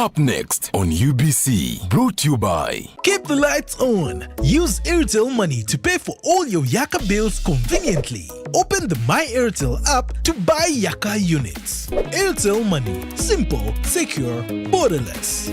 Up next on UBC, brought to you by... Keep the lights on. Use Airtel Money to pay for all your Yaka bills conveniently. Open the My Airtel app to buy Yaka units. Airtel Money. Simple, secure, borderless.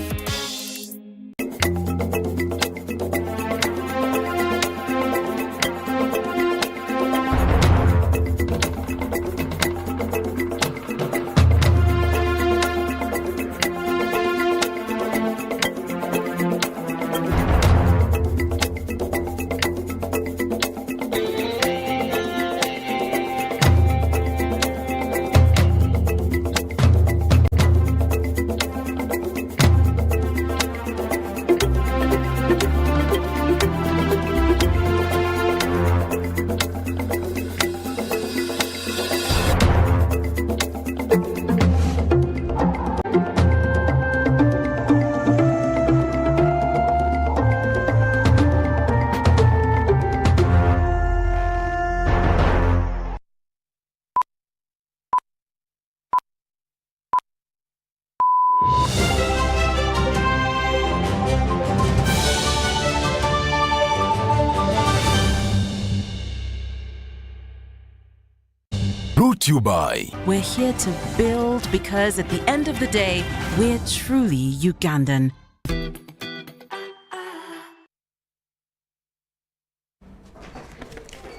Brought to you by... We're here to build because at the end of the day, we're truly Ugandan.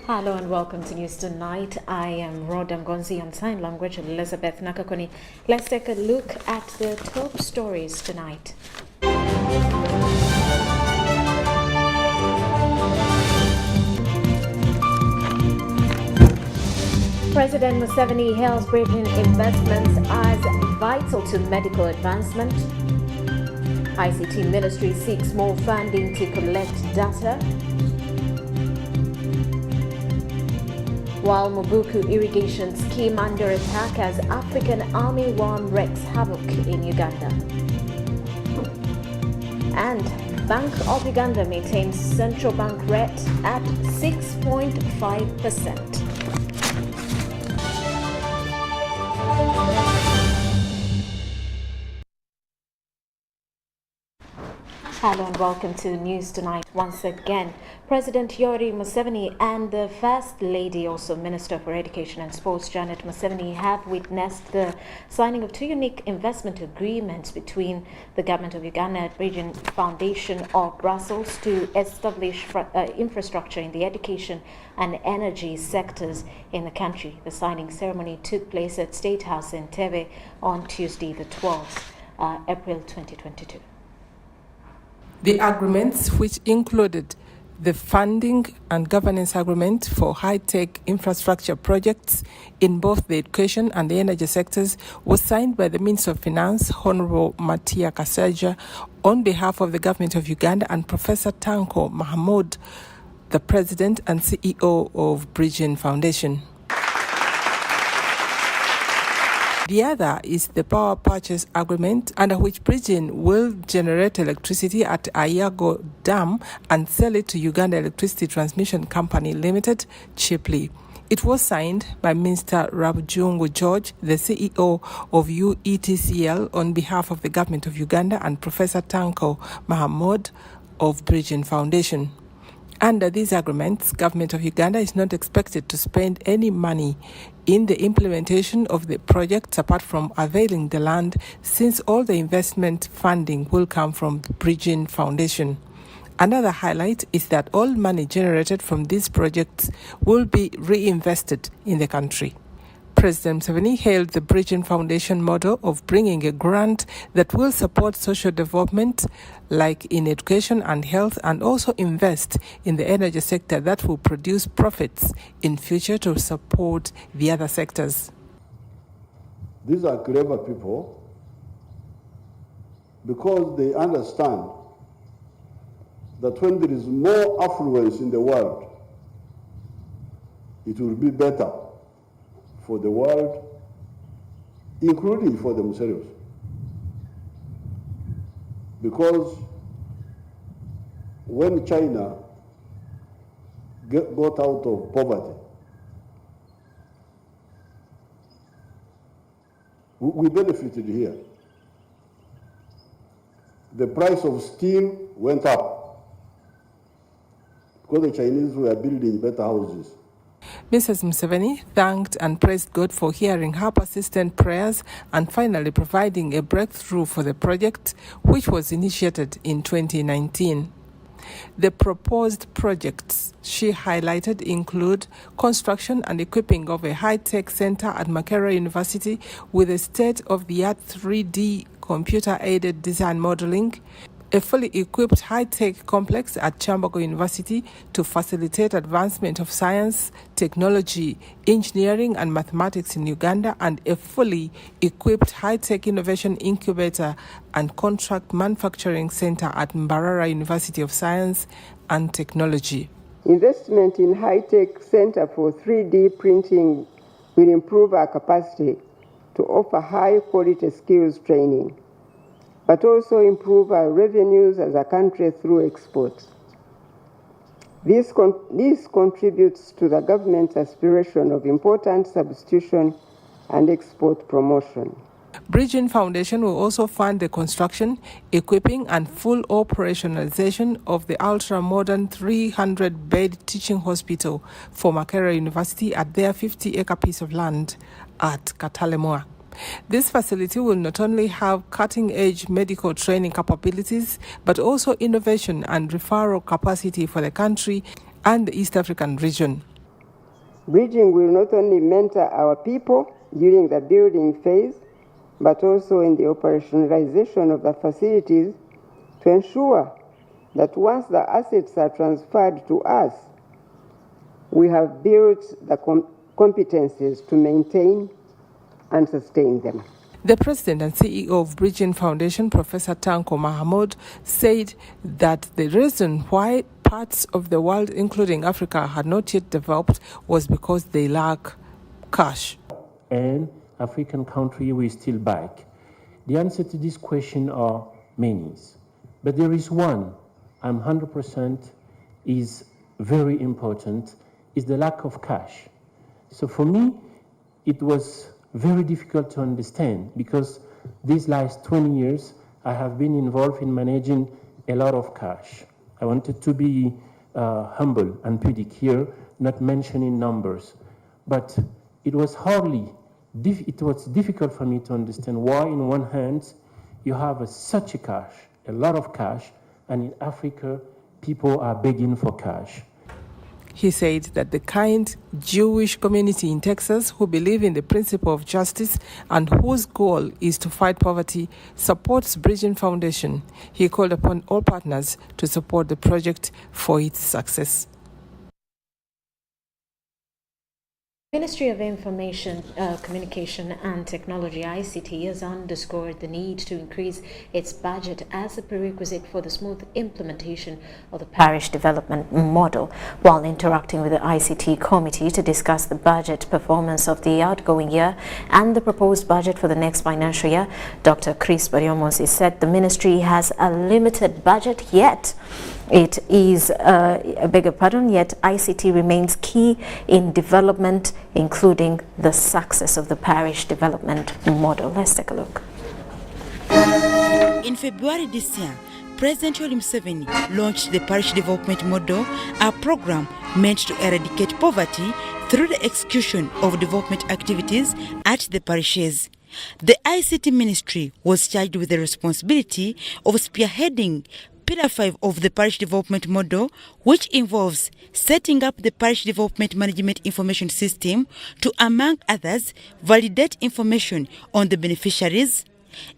Hello and welcome to News Tonight. I am Rhoda Ngonzi on sign language and Elizabeth Nakakoni. Let's take a look at the top stories tonight. President Museveni hails bridging investments as vital to medical advancement. ICT Ministry seeks more funding to collect data. While Mobuku irrigation scheme under attack as African Army One wreaks havoc in Uganda. And Bank of Uganda maintains central bank rate at 6.5%. Hello and welcome to News Tonight once again. President Yoweri Museveni and the First Lady, also Minister for Education and Sports, Janet Museveni, have witnessed the signing of two unique investment agreements between the Government of Uganda and Bridging Foundation of Brussels to establish infrastructure in the education and energy sectors in the country. The signing ceremony took place at State House in Entebbe on Tuesday, the 12th, April 2022. The agreements, which included the funding and governance agreement for high-tech infrastructure projects in both the education and the energy sectors, was signed by the Minister of Finance, Honorable Matia Kasaija, on behalf of the Government of Uganda, and Professor Tanko Mahamoud, the President and CEO of Bridging Foundation. The other is the power purchase agreement, under which Bridging will generate electricity at Ayago Dam and sell it to Uganda Electricity Transmission Company Limited cheaply. It was signed by Mr. Rabujungu George, the CEO of UETCL, on behalf of the Government of Uganda, and Professor Tanko Mahamoud of Bridging Foundation. Under these agreements, Government of Uganda is not expected to spend any money in the implementation of the projects apart from availing the land, since all the investment funding will come from the Bridging Foundation. Another highlight is that all money generated from these projects will be reinvested in the country. President Museveni hailed the Bridging Foundation model of bringing a grant that will support social development, like in education and health, and also invest in the energy sector that will produce profits in future to support the other sectors. These are clever people because they understand that when there is more affluence in the world, it will be better for the world, including for themselves. Because when China got out of poverty, we benefited here. the price of steel went up because the Chinese were building better houses. Mrs. Museveni thanked and praised God for hearing her persistent prayers and finally providing a breakthrough for the project, which was initiated in 2019. The proposed projects she highlighted include construction and equipping of a high-tech center at Makerere University with a state-of-the-art 3D computer-aided design modeling, a fully equipped high-tech complex at Chambogo University to facilitate advancement of science, technology, engineering and mathematics in Uganda, and a fully equipped high-tech innovation incubator and contract manufacturing center at Mbarara University of Science and Technology. Investment in high-tech center for 3D printing will improve our capacity to offer high-quality skills training, but also improve our revenues as a country through exports. This contributes to the government's aspiration of important substitution and export promotion. Bridging Foundation will also fund the construction, equipping and full operationalization of the ultra-modern 300-bed teaching hospital for Makerere University at their 50-acre piece of land at Katalemoa. This facility will not only have cutting-edge medical training capabilities, but also innovation and referral capacity for the country and the East African region. Bridging will not only mentor our people during the building phase, but also in the operationalization of the facilities to ensure that once the assets are transferred to us, we have built the competencies to maintain and sustain them. The president and CEO of Bridging Foundation, Professor Tanko Mahamoud, said that the reason why parts of the world, including Africa, had not yet developed was because they lack cash. And African country will still back. The answer to this question are many, but there is one I'm 100% is very important, is the lack of cash. So for me, it was very difficult to understand because these last 20 years I have been involved in managing a lot of cash. I wanted to be humble and pudic here, not mentioning numbers, but it was difficult for me to understand why in one hand you have such a lot of cash, and in Africa people are begging for cash. He said that the kind Jewish community in Texas who believe in the principle of justice and whose goal is to fight poverty supports Bridging Foundation. He called upon all partners to support the project for its success. Ministry of Information, Communication and Technology (ICT) has underscored the need to increase its budget as a prerequisite for the smooth implementation of the parish development model. While interacting with the ICT committee to discuss the budget performance of the outgoing year and the proposed budget for the next financial year, Dr. Rhoda Ngonzi said the ministry has a limited budget, yet yet ICT remains key in development, including the success of the parish development model. Let's take a look. In February this year, President Yoweri Museveni launched the Parish Development Model, a program meant to eradicate poverty through the execution of development activities at the parishes. The ICT ministry was charged with the responsibility of spearheading Pillar 5 of the Parish Development Model, which involves setting up the Parish Development Management Information System to, among others, validate information on the beneficiaries,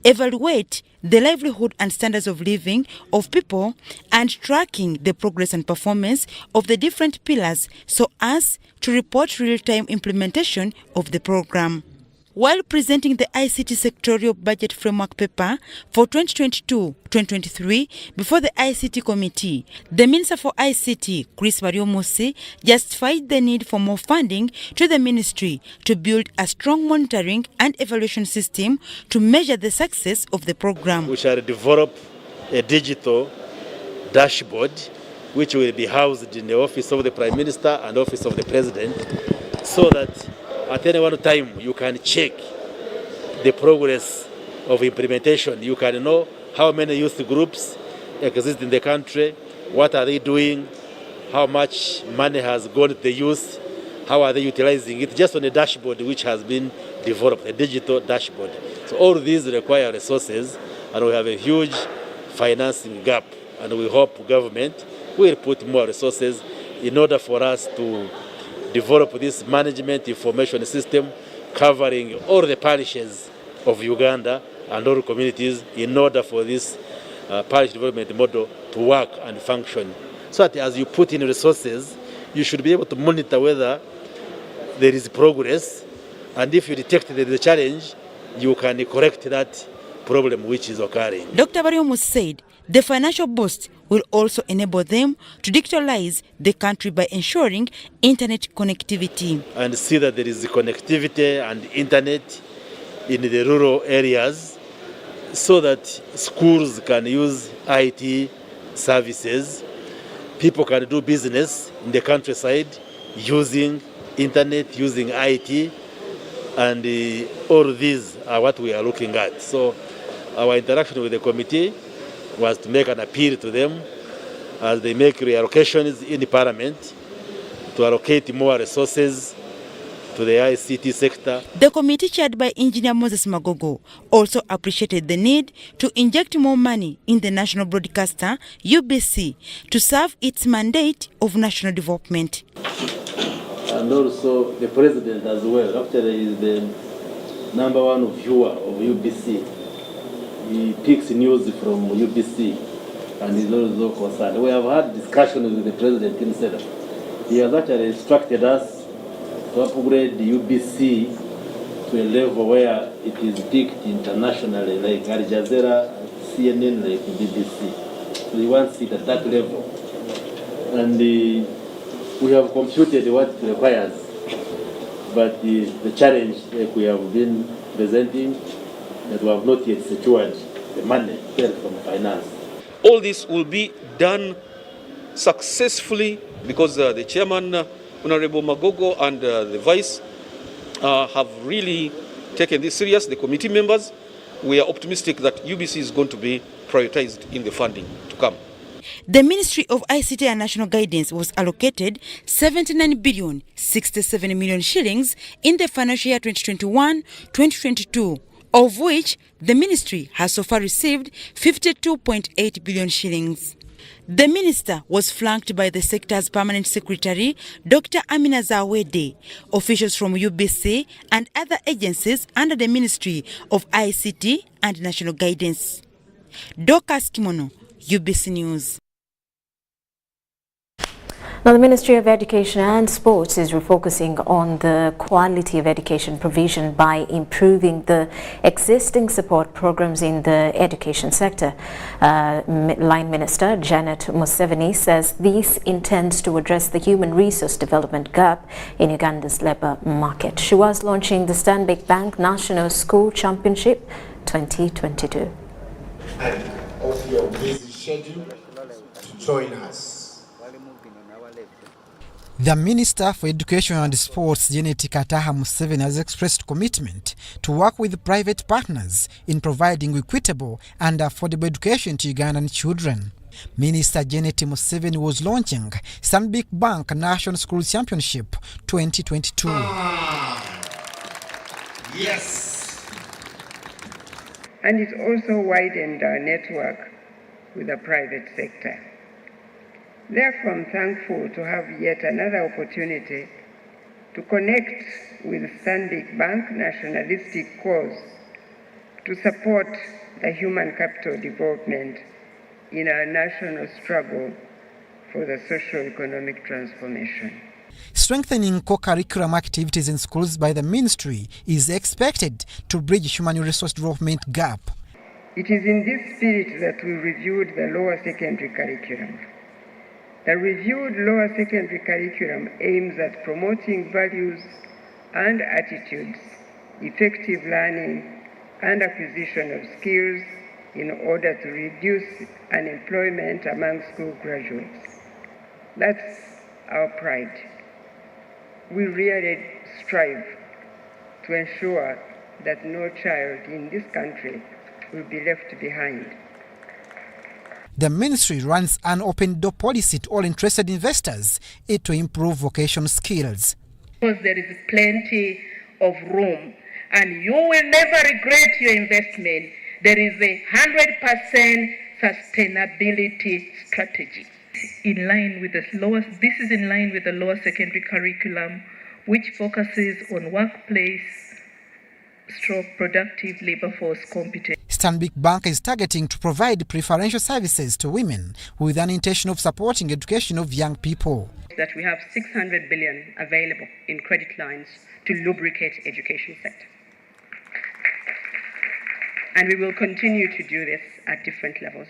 evaluate the livelihood and standards of living of people, and tracking the progress and performance of the different pillars so as to report real-time implementation of the program. While presenting the ICT sectorial budget framework paper for 2022-2023 before the ICT committee, the Minister for ICT, Rhoda Ngonzi, justified the need for more funding to the ministry to build a strong monitoring and evaluation system to measure the success of the program. We shall develop a digital dashboard which will be housed in the office of the Prime Minister and office of the President, so that at any one time you can check the progress of implementation. You can know how many youth groups exist in the country, what are they doing, how much money has gone to the youth, how are they utilizing it, just on a dashboard which has been developed, a digital dashboard. So all these require resources, and we have a huge financing gap, and we hope government will put more resources in order for us to develop this management information system covering all the parishes of Uganda and all communities in order for this parish development model to work and function. So that as you put in resources, you should be able to monitor whether there is progress, and if you detect there is a challenge, you can correct that problem which is occurring. Dr. Bariomu said the financial boost will also enable them to digitalize the country by ensuring internet connectivity. And see that there is connectivity and internet in the rural areas so that schools can use IT services, people can do business in the countryside using internet, using IT, and all these are what we are looking at. So our interaction with the committee was to make an appeal to them as they make reallocations in the parliament to allocate more resources to the ICT sector. The committee chaired by Engineer Moses Magogo also appreciated the need to inject more money in the national broadcaster, UBC, to serve its mandate of national development. And also the president as well, actually is the #1 viewer of UBC. He picks news from UBC and is also concerned. We have had discussions with the president himself. He has actually instructed us to upgrade the UBC to a level where it is picked internationally, like Al Jazeera, CNN, like BBC. So he wants it at that level. And we have computed what it requires, but the challenge like we have been presenting, that we have not yet secured the money from finance. All this will be done successfully because the chairman, Honorable Magogo, and the vice have really taken this serious. The committee members, we are optimistic that UBC is going to be prioritized in the funding to come. The Ministry of ICT and National Guidance was allocated 79 billion 67 million shillings in the financial year 2021-2022, of which the ministry has so far received 52.8 billion shillings. The minister was flanked by the sector's permanent secretary, Dr. Amina Zawede, officials from UBC and other agencies under the Ministry of ICT and National Guidance. Dorcas Kimono, UBC News. Now, the Ministry of Education and Sports is refocusing on the quality of education provision by improving the existing support programs in the education sector. Line Minister Janet Museveni says this intends to address the human resource development gap in Uganda's labour market. She was launching the Stanbic Bank National School Championship 2022. And of your busy schedule to join us. The Minister for Education and Sports, Janet Kataha Museveni, has expressed commitment to work with private partners in providing equitable and affordable education to Ugandan children. Minister Janet Museveni was launching Stanbic Bank National School Championship 2022. Yes. And it also widened our network with the private sector. Therefore, I'm thankful to have yet another opportunity to connect with Stanbic Bank nationalistic cause to support the human capital development in our national struggle for the socio-economic transformation. Strengthening co-curriculum activities in schools by the ministry is expected to bridge human resource development gap. It is in this spirit that we reviewed the lower secondary curriculum. The reviewed lower secondary curriculum aims at promoting values and attitudes, effective learning, and acquisition of skills in order to reduce unemployment among school graduates. That's our pride. We really strive to ensure that no child in this country will be left behind. The ministry runs an open door policy to all interested investors to improve vocational skills. Because there is plenty of room and you will never regret your investment. There is a 100% sustainability strategy. In line with this is in line with the lower secondary curriculum, which focuses on workplace/productive labor force competence. Stanbic Bank is targeting to provide preferential services to women with an intention of supporting education of young people. That we have 600 billion available in credit lines to lubricate education sector. And we will continue to do this at different levels.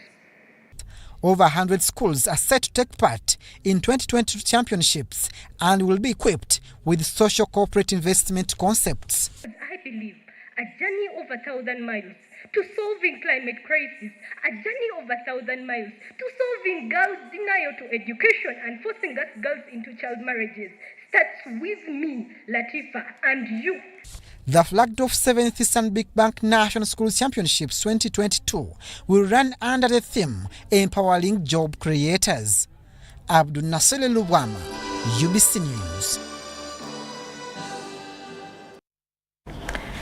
Over 100 schools are set to take part in 2022 championships and will be equipped with social corporate investment concepts. I believe a journey of 1,000 miles to solving climate crisis, a journey of 1,000 miles to solving girls' denial to education and forcing us girls into child marriages starts with me, Latifa, and you. The flagged-off 7th Stanbic Bank National Schools Championships 2022 will run under the theme Empowering Job Creators. Abdul Nasser Lubwama, UBC News.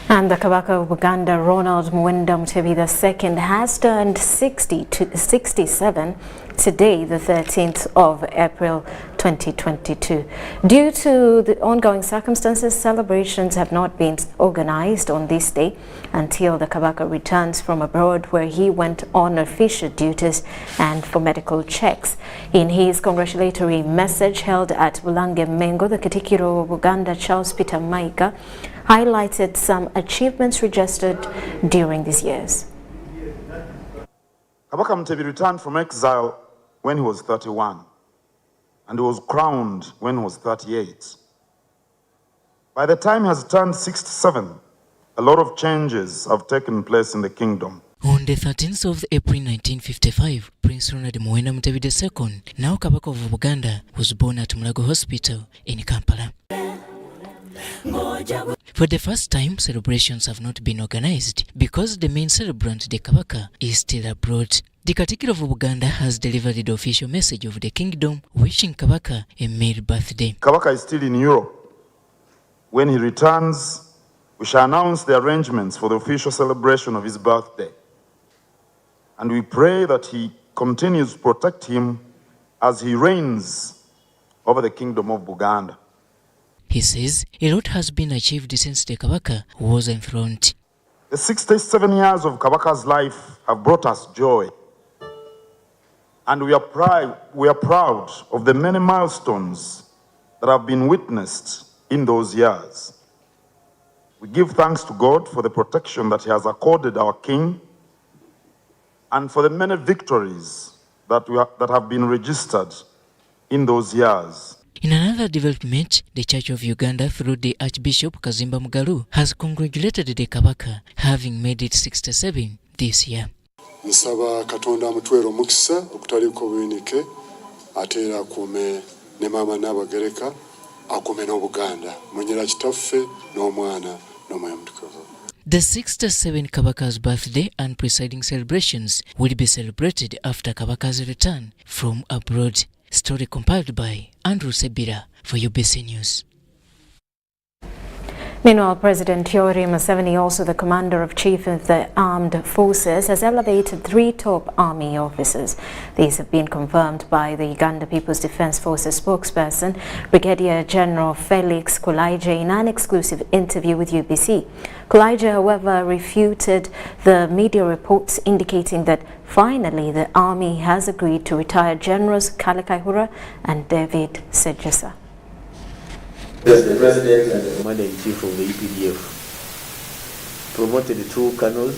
And the Kabaka of Uganda, Ronald Muwenda Mutebi II, has turned 67 today, the 13th of April 2022. Due to the ongoing circumstances, celebrations have not been organized on this day until the Kabaka returns from abroad, where he went on official duties and for medical checks. In his congratulatory message held at Bulange Mengo, the Katikiro of Uganda, Charles Peter Maika, highlighted some achievements registered during these years. Kabaka Mutebi returned from exile when he was 31 and he was crowned when he was 38. By the time he has turned 67, a lot of changes have taken place in the kingdom. On the 13th of April 1955, Prince Ronald Muwenda Mutebi II, now Kabaka of Buganda, was born at Mulago Hospital in Kampala. For the first time, celebrations have not been organized because the main celebrant, the Kabaka, is still abroad. The Katikiro of Buganda has delivered the official message of the kingdom wishing Kabaka a merry birthday. Kabaka is still in Europe. When he returns, we shall announce the arrangements for the official celebration of his birthday. And we pray that he continues to protect him as he reigns over the kingdom of Buganda. He says a lot has been achieved since the Kabaka was enthroned. The 67 years of Kabaka's life have brought us joy. And we are proud of the many milestones that have been witnessed in those years. We give thanks to God for the protection that he has accorded our king and for the many victories that have been registered in those years. In another development, the Church of Uganda, through the Archbishop Kazimba Mugalu, has congratulated the Kabaka, having made it 67 this year. Nsaba Katonda amutwero mukisa okutaliko bwinike atera akume ne mama n'abagereka akume n'Obuganda munyira kitaffe n'omwana n'omwoyo mutukuvu. The 67 Kabaka's birthday and preceding celebrations will be celebrated after Kabaka's return from abroad. Story compiled by Andrew Sebira for UBC News. Meanwhile, President Yoweri Museveni, also the Commander-in-Chief of the Armed Forces, has elevated 3 top army officers. These have been confirmed by the Uganda People's Defence Forces spokesperson, Brigadier General Felix Kulaije, in an exclusive interview with UBC. Kulaije, however, refuted the media reports indicating that finally the army has agreed to retire Generals Kale Kaihura and David Sejasa. Yes, the President and the Commander-in-Chief of the UPDF promoted 2 colonels.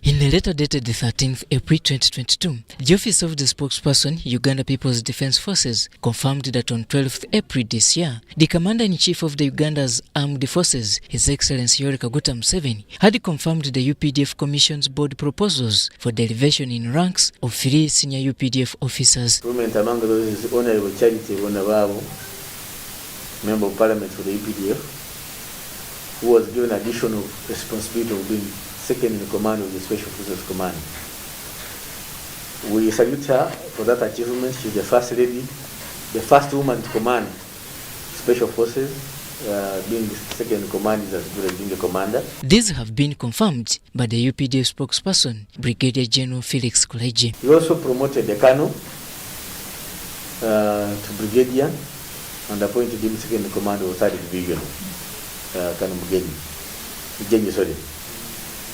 In a letter dated the 13th April 2022, the Office of the Spokesperson, Uganda People's Defence Forces, confirmed that on 12th April this year, the Commander-in-Chief of the Uganda's Armed Forces, His Excellency Yoweri Kaguta Museveni, had confirmed the UPDF Commission's board proposals for the elevation in ranks of 3 senior UPDF officers. Among those is Honorable Charity Bonababu, Member of Parliament for the UPDF, who was given additional responsibility of being second in command of the Special Forces Command. We salute her for that achievement. She's the first lady, the first woman to command special forces. Being the second command is as good as being the commander. These have been confirmed by the UPDF spokesperson, Brigadier General Felix Kulaije. We also promoted the colonel to brigadier and appointed him second commander of 3rd Division, Colonel Mugenyi, sorry.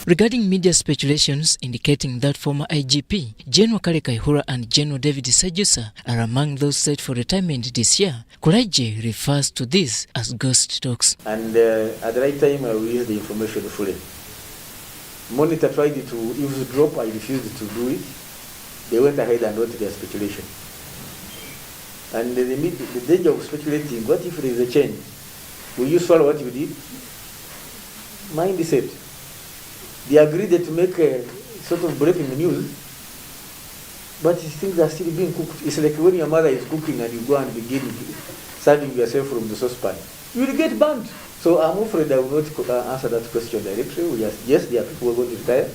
Regarding media speculations indicating that former IGP General Kale Kaihura and General David Sajusa are among those set for retirement this year, Kulaije refers to this as ghost talks. And at the right time, I will use the information fully. Monitor tried to eavesdrop, I refused to do it. They went ahead and wrote their speculation. And the danger of speculating, what if there is a change? Will you swallow what you did? Mind is set. They agreed to make a sort of breaking news, but things are still being cooked. It's like when your mother is cooking and you go and begin serving yourself from the saucepan. You will get burnt. So I'm afraid I will not answer that question directly. Yes, there are people who are going to retire.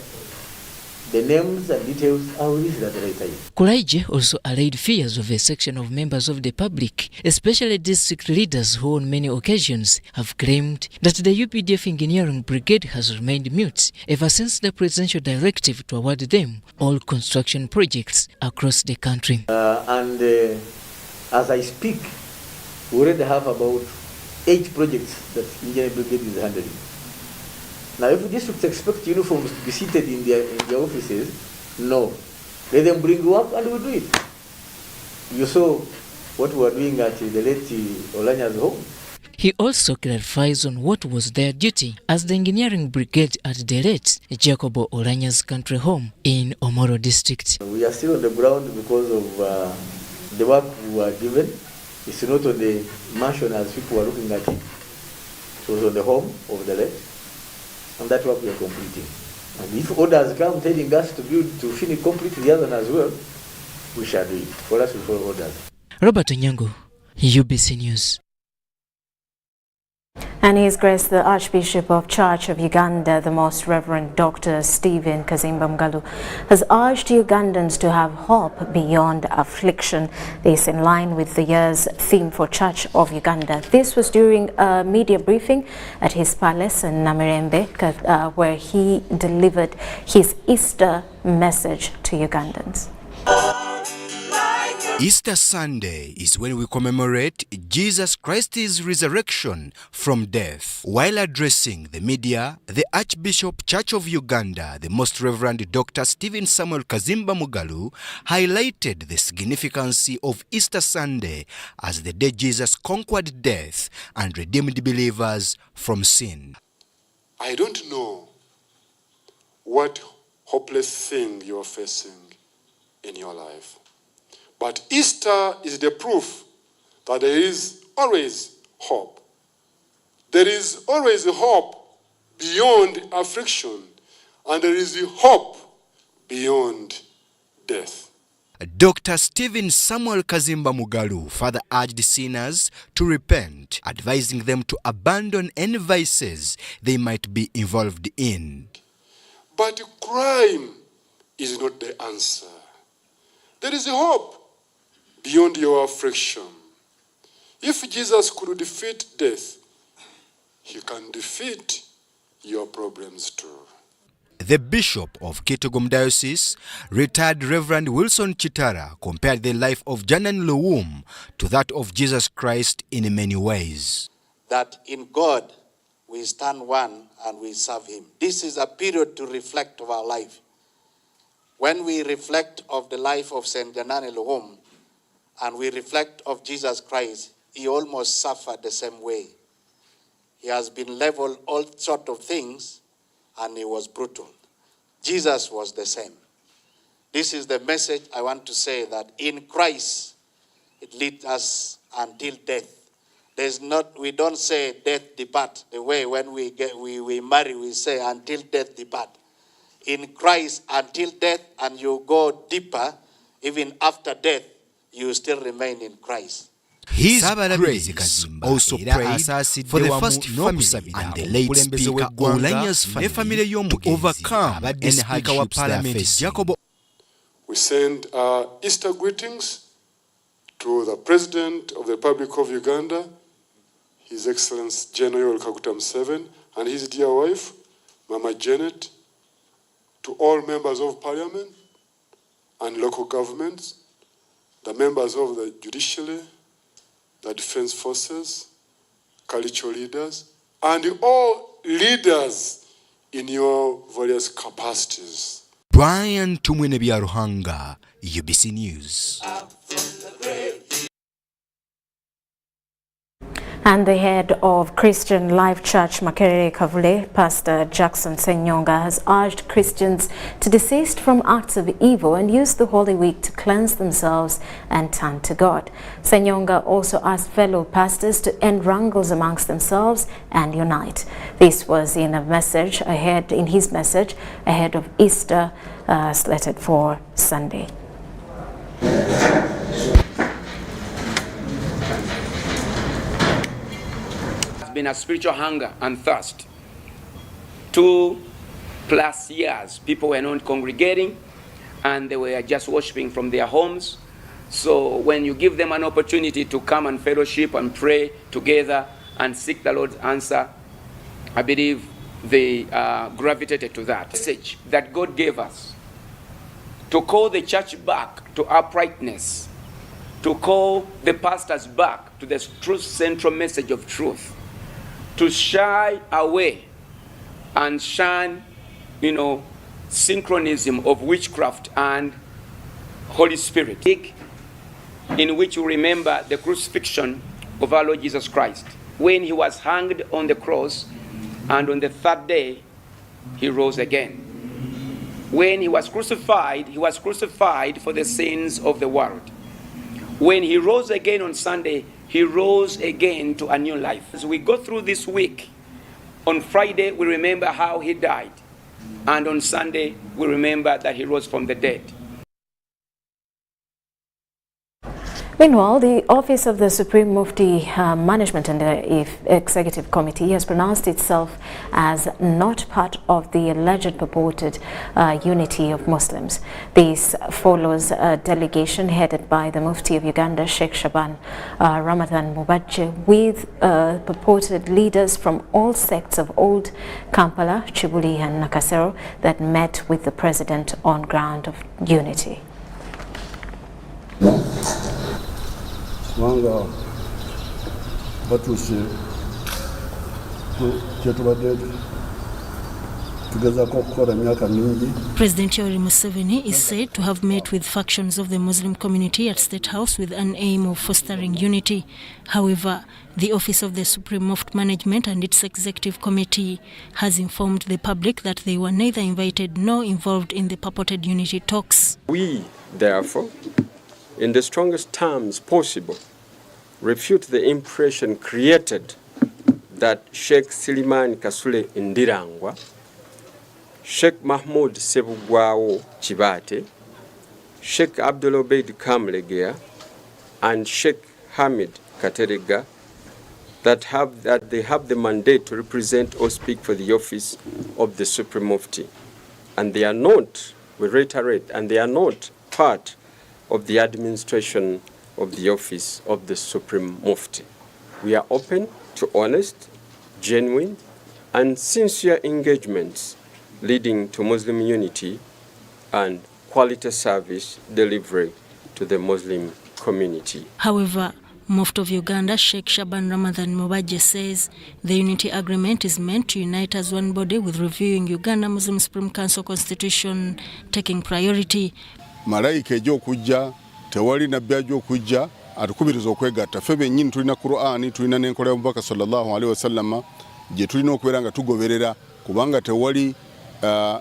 The names and details are released at the right time. Kulaije also allayed fears of a section of members of the public, especially district leaders who on many occasions have claimed that the UPDF Engineering Brigade has remained mute ever since the presidential directive to award them all construction projects across the country. As I speak, we already have about 8 projects that Engineering Brigade is handling. Now, if districts expect uniforms to be seated in their offices, no. Let them bring work and we'll do it. You saw what we were doing at the late Olanya's home. He also clarifies on what was their duty as the engineering brigade at the late Jacobo Olanya's country home in Omoro district. We are still on the ground because of the work we were given. It's not on the mansion as people were looking at it. It was on the home of the late. And that work we are completing. And if orders come telling us to build, to finish complete the other one as well, we shall do it. For us, we follow orders. Robert Onyango, UBC News. And His Grace the Archbishop of Church of Uganda, the Most Reverend Dr. Stephen Kazimba Mugalu, has urged Ugandans to have hope beyond affliction. This in line with the year's theme for Church of Uganda. This was during a media briefing at his palace in Namirembe, where he delivered his Easter message to Ugandans. Easter Sunday is when we commemorate Jesus Christ's resurrection from death. While addressing the media, the Archbishop Church of Uganda, the Most Reverend Dr. Stephen Samuel Kazimba Mugalu, highlighted the significance of Easter Sunday as the day Jesus conquered death and redeemed believers from sin. I don't know what hopeless thing you're facing in your life. But Easter is the proof that there is always hope. There is always hope beyond affliction, and there is hope beyond death. Dr. Stephen Samuel Kazimba Mugalu further urged sinners to repent, advising them to abandon any vices they might be involved in. But crime is not the answer. There is hope beyond your affliction. If Jesus could defeat death, he can defeat your problems too. The Bishop of Kitgum Diocese, retired Reverend Wilson Chitara, compared the life of Janan Luwum to that of Jesus Christ in many ways. That in God we stand one and we serve him. This is a period to reflect of our life. When we reflect of the life of Saint Janan Luwum, and we reflect of Jesus Christ, he almost suffered the same way. He has been leveled all sorts of things, and he was brutal. Jesus was the same. This is the message I want to say, that in Christ, it leads us until death. We don't say death depart. The way when we marry, we say until death depart. In Christ, until death, and you go deeper, even after death, you still remain in Christ. His Grace also prayed for the first family and the late Speaker Olanya's family to overcome any hardships they are facing. We send our Easter greetings to the President of the Republic of Uganda, His Excellency General Kaguta Museveni, and his dear wife, Mama Janet, to all members of Parliament and local governments, the members of the judiciary, the defense forces, cultural leaders, and all leaders in your various capacities. Brian Tumwene Byaruhanga, UBC News. And the head of Christian Life Church Makerere Kavule, Pastor Jackson Senyonga, has urged Christians to desist from acts of evil and use the Holy Week to cleanse themselves and turn to God. Senyonga also asked fellow pastors to end wrangles amongst themselves and unite. This was in his message ahead of Easter, slated for Sunday. Been a spiritual hunger and thirst. 2+ years people were not congregating and they were just worshiping from their homes. So when you give them an opportunity to come and fellowship and pray together and seek the Lord's answer, I believe they gravitated to that message that God gave us to call the church back to uprightness, to call the pastors back to the true central message of truth, to shy away and shun, synchronism of witchcraft and Holy Spirit, in which we remember the crucifixion of our Lord Jesus Christ, when he was hanged on the cross, and on the third day, he rose again. When he was crucified for the sins of the world. When he rose again on Sunday, he rose again to a new life. As we go through this week, on Friday, we remember how he died. And on Sunday, we remember that he rose from the dead. Meanwhile, the Office of the Supreme Mufti Management and the Executive Committee has pronounced itself as not part of the alleged purported unity of Muslims. This follows a delegation headed by the Mufti of Uganda, Sheikh Shaban Ramadan Mubajje, with purported leaders from all sects of Old Kampala, Chibuli and Nakasero that met with the President on ground of unity. Wanga batuse kyetubadde tugezaako okukola emyaka mingi. President Yoweri Museveni is said to have met with factions of the Muslim community at State House with an aim of fostering unity. However, the Office of the Supreme Mufti Management and its Executive Committee has informed the public that they were neither invited nor involved in the purported unity talks. We, therefore, in the strongest terms possible, refute the impression created that Sheikh Silimani Kasule Ndirangwa, Sheikh Mahmoud Sebugwawo Chibate, Sheikh Abdul Obeid Kamlegea, and Sheikh Hamid Katerega that they have the mandate to represent or speak for the office of the Supreme Mufti. And they are not, we reiterate, and they are not part of the administration of the office of the Supreme Mufti. We are open to honest, genuine, and sincere engagements leading to Muslim unity and quality service delivery to the Muslim community. However, Mufti of Uganda, Sheikh Shaban Ramadan Mubajje, says the unity agreement is meant to unite as one body, with reviewing Uganda Muslim Supreme Council Constitution taking priority. Malaika ej'okujja tewali nabbi aj'okujja atukubiriza okwegatta ffe bennyini tulina Qur'ani, tulina n'enkola y'omubaka sallallahu alaihi wasallam gye tulina okubeera nga tugoberera, kubanga tewali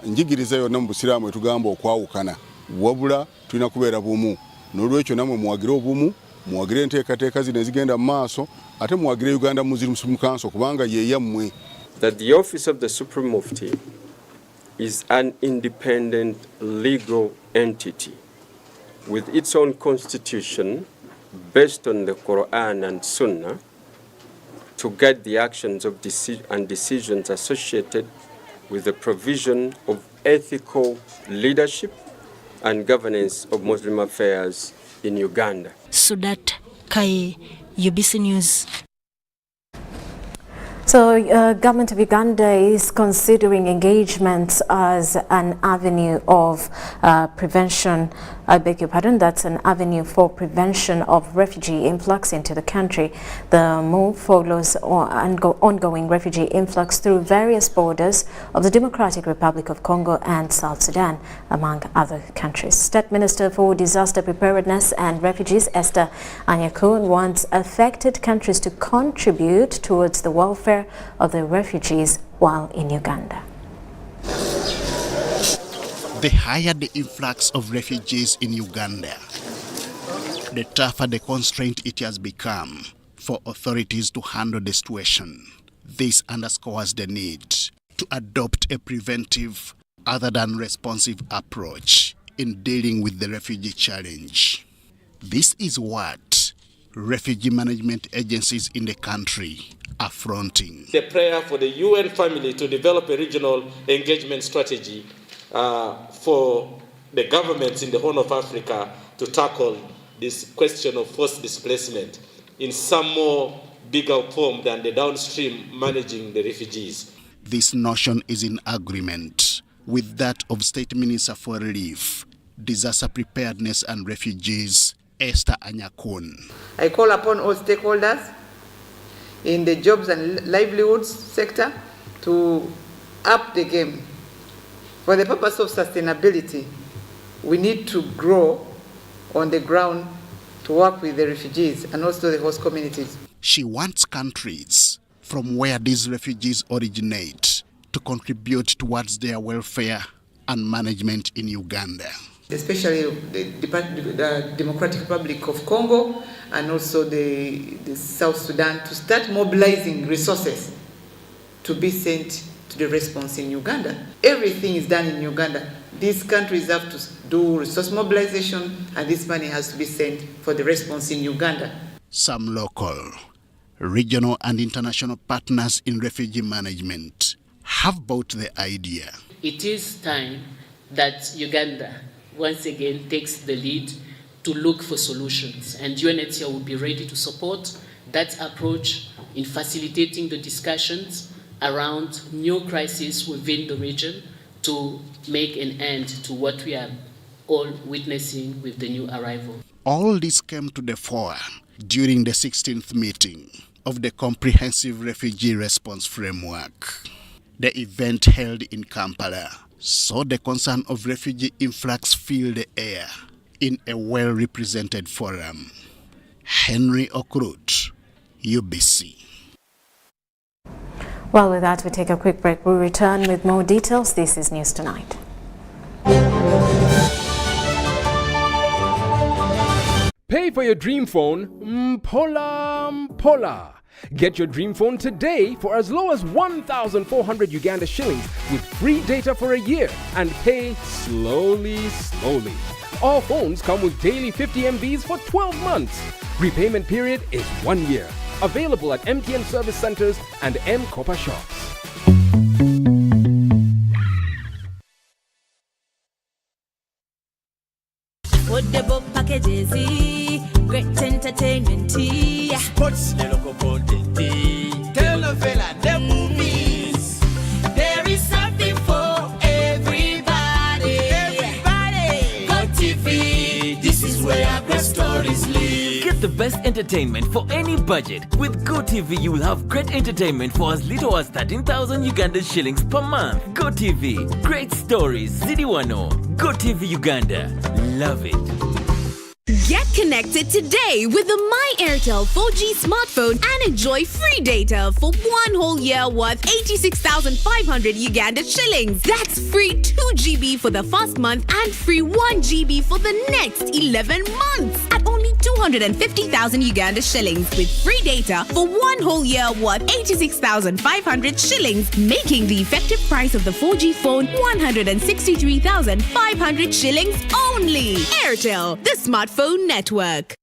njigiriza yonna mu Busiraamu etugamba okwawukana, wabula tulina kubeera bumu. N'olwekyo namwe muwagire obumu, muwagire enteekateeka zino ezigenda mu maaso, ate muwagire Uganda Muslim Supreme Council kubanga ye yammwe. That the office of the Supreme Mufti is an independent legal entity with its own constitution based on the Quran and Sunnah to guide the actions of decisions associated with the provision of ethical leadership and governance of Muslim affairs in Uganda. Sudat Kaye, UBC News. So, government of Uganda is considering engagement as an avenue of prevention. I beg your pardon, that's an avenue for prevention of refugee influx into the country. The move follows ongoing refugee influx through various borders of the Democratic Republic of Congo and South Sudan, among other countries. State Minister for Disaster Preparedness and Refugees, Esther Anyakun, wants affected countries to contribute towards the welfare of the refugees while in Uganda. The higher the influx of refugees in Uganda, the tougher the constraint it has become for authorities to handle the situation. This underscores the need to adopt a preventive other than responsive approach in dealing with the refugee challenge. This is what refugee management agencies in the country are fronting. The prayer for the UN family to develop a regional engagement strategy for the governments in the Horn of Africa to tackle this question of forced displacement in some more bigger form than the downstream managing the refugees. This notion is in agreement with that of State Minister for Relief, Disaster Preparedness and Refugees, Esther Anyakun. I call upon all stakeholders in the jobs and livelihoods sector to up the game. For the purpose of sustainability, we need to grow on the ground to work with the refugees and also the host communities. She wants countries from where these refugees originate to contribute towards their welfare and management in Uganda. Especially the Democratic Republic of Congo and also the South Sudan, to start mobilizing resources to be sent to the response in Uganda. Everything is done in Uganda. These countries have to do resource mobilization, and this money has to be sent for the response in Uganda. Some local, regional and international partners in refugee management have bought the idea. It is time that Uganda once again takes the lead to look for solutions, and UNHCR will be ready to support that approach in facilitating the discussions around new crises within the region to make an end to what we are all witnessing with the new arrival. All this came to the fore during the 16th meeting of the Comprehensive Refugee Response Framework. The event held in Kampala saw the concern of refugee influx fill the air in a well-represented forum. Henry Okrut, UBC. Well, with that, we take a quick break. We'll return with more details. This is News Tonight. Pay for your dream phone, Mpola. Get your dream phone today for as low as 1,400 Uganda shillings with free data for a year and pay slowly. All phones come with daily 50 MBs for 12 months. Repayment period is 1 year. Available at MTN service centers and M-Kopa shops. Affordable packages, great entertainment, sports, local content, telenovela, the movies. There is something for everybody. Go TV, this is where great stories live. Get the best entertainment for any budget. With GoTV, you will have great entertainment for as little as 13,000 Uganda shillings per month. GoTV, great stories, Zidiwano. GoTV Uganda, love it. Get connected today with the My Airtel 4G smartphone and enjoy free data for 1 whole year worth 86,500 Uganda shillings. That's free 2 GB for the first month and free 1 GB for the next 11 months at only 250,000 Uganda shillings with free data for 1 whole year worth 86,500 shillings, making the effective price of the 4G phone 163,500 shillings only. Airtel, the smartphone network.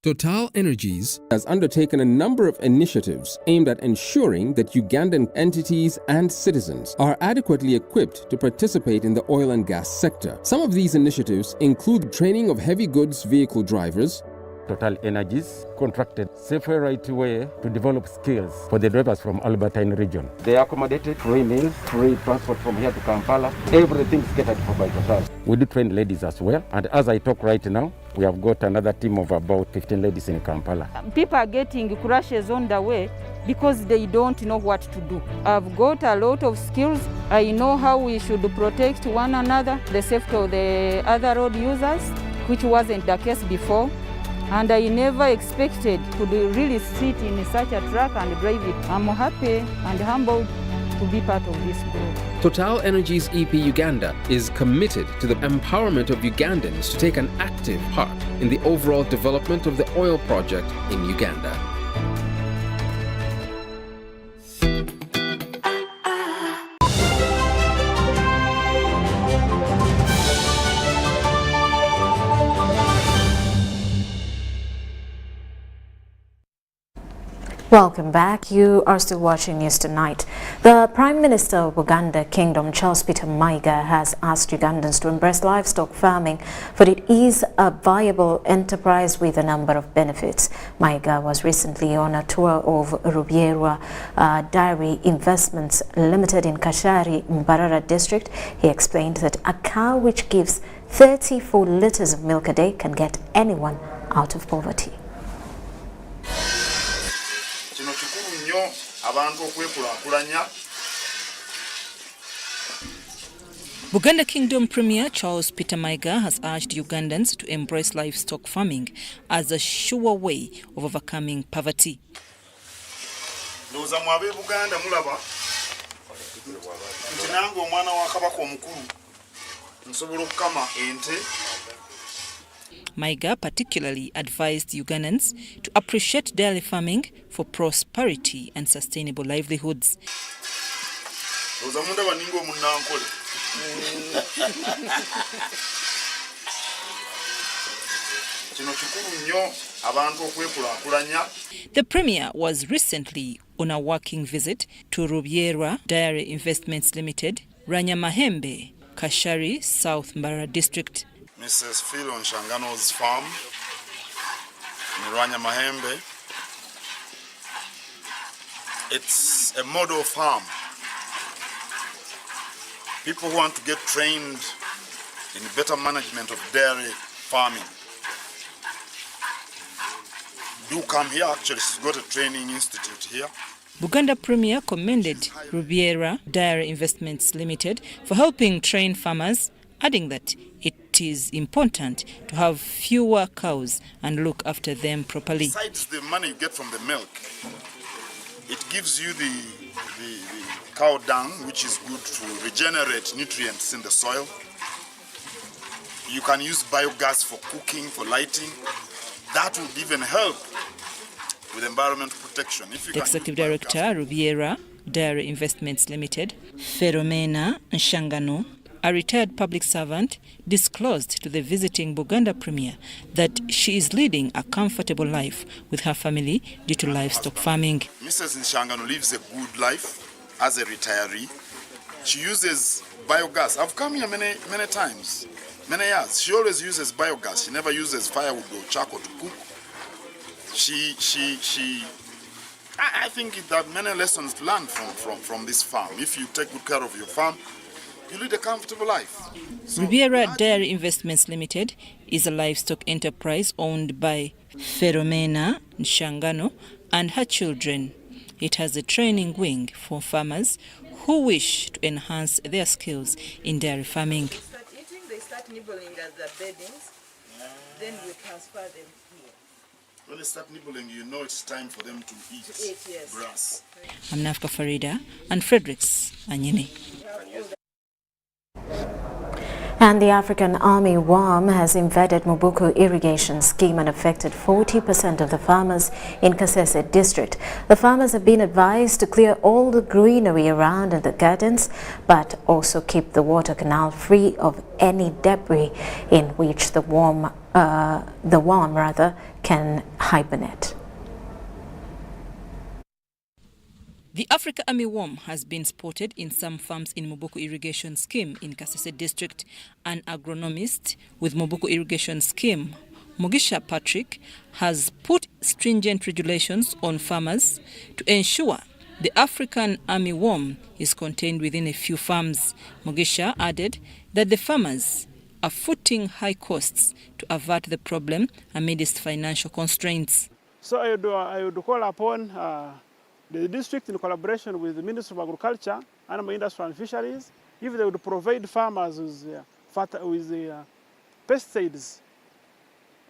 Total Energies has undertaken a number of initiatives aimed at ensuring that Ugandan entities and citizens are adequately equipped to participate in the oil and gas sector. Some of these initiatives include training of heavy goods vehicle drivers. Total Energies contracted Safeway Right Way to develop skills for the drivers from Albertine region. They accommodated free meals, free transport from here to Kampala. Everything's catered for by Total. We do train ladies as well, and as I talk right now, we have got another team of about 15 ladies in Kampala. People are getting crashes on the way because they don't know what to do. I've got a lot of skills. I know how we should protect one another, the safety of the other road users, which wasn't the case before. And I never expected to really sit in such a truck and drive it. I'm happy and humbled to be part of this group. Total Energies EP Uganda is committed to the empowerment of Ugandans to take an active part in the overall development of the oil project in Uganda. Welcome back. You are still watching News Tonight. The Prime Minister of Uganda Kingdom, Charles Peter Mayiga, has asked Ugandans to embrace livestock farming, for it is a viable enterprise with a number of benefits. Mayiga was recently on a tour of Rubierwa Dairy Investments Limited in Kashari, Mbarara district. He explained that a cow which gives 34 litres of milk a day can get anyone out of poverty. Buganda Kingdom Premier Charles Peter Mayiga has urged Ugandans to embrace livestock farming as a sure way of overcoming poverty. Mayiga particularly advised Ugandans to appreciate dairy farming for prosperity and sustainable livelihoods. The Premier was recently on a working visit to Rubierwa Dairy Investments Limited, Ranyamahembe, Kashari, South Mbarara district. Mrs. Phil on Shangano's farm in Ranyamahembe. It's a model farm. People who want to get trained in better management of dairy farming do come here. Actually, she's got a training institute here. Buganda Premier commended Rubierwa Dairy Investments Limited for helping train farmers, adding that it is important to have fewer cows and look after them properly. Besides the money you get from the milk, it gives you the cow dung, which is good to regenerate nutrients in the soil. You can use biogas for cooking, for lighting. That will even help with environmental protection. The Executive Director, Rubierwa Dairy Investments Limited, Philomena Nshangano, a retired public servant, disclosed to the visiting Buganda Premier that she is leading a comfortable life with her family due to livestock farming. Mrs. Nshangano lives a good life as a retiree. She uses biogas. I've come here many times, many years. She always uses biogas. She never uses firewood or charcoal to cook. I think there are many lessons to learn from this farm. If you take good care of your farm, you lead a comfortable life. Rubierwa Dairy Investments Limited is a livestock enterprise owned by Philomena Nshangano and her children. It has a training wing for farmers who wish to enhance their skills in dairy farming. They start nibbling at the beddings, then you transfer them here. When they start nibbling, you know it's time for them to eat, yes. Grass. I'm Nafka Farida and Fredericks Anyene. And the African Army worm has invaded Mobuku irrigation scheme and affected 40% of the farmers in Kasese district. The farmers have been advised to clear all the greenery around in the gardens, but also keep the water canal free of any debris in which the worm can hibernate. The Africa Army worm has been spotted in some farms in Mobuku irrigation scheme in Kasese district. An agronomist with Mobuku irrigation scheme, Mugisha Patrick, has put stringent regulations on farmers to ensure the African Army worm is contained within a few farms. Mugisha added that the farmers are footing high costs to avert the problem amidst financial constraints. So I would call upon the district, in collaboration with the Ministry of Agriculture, Animal Industry and Fisheries, if they would provide farmers with pesticides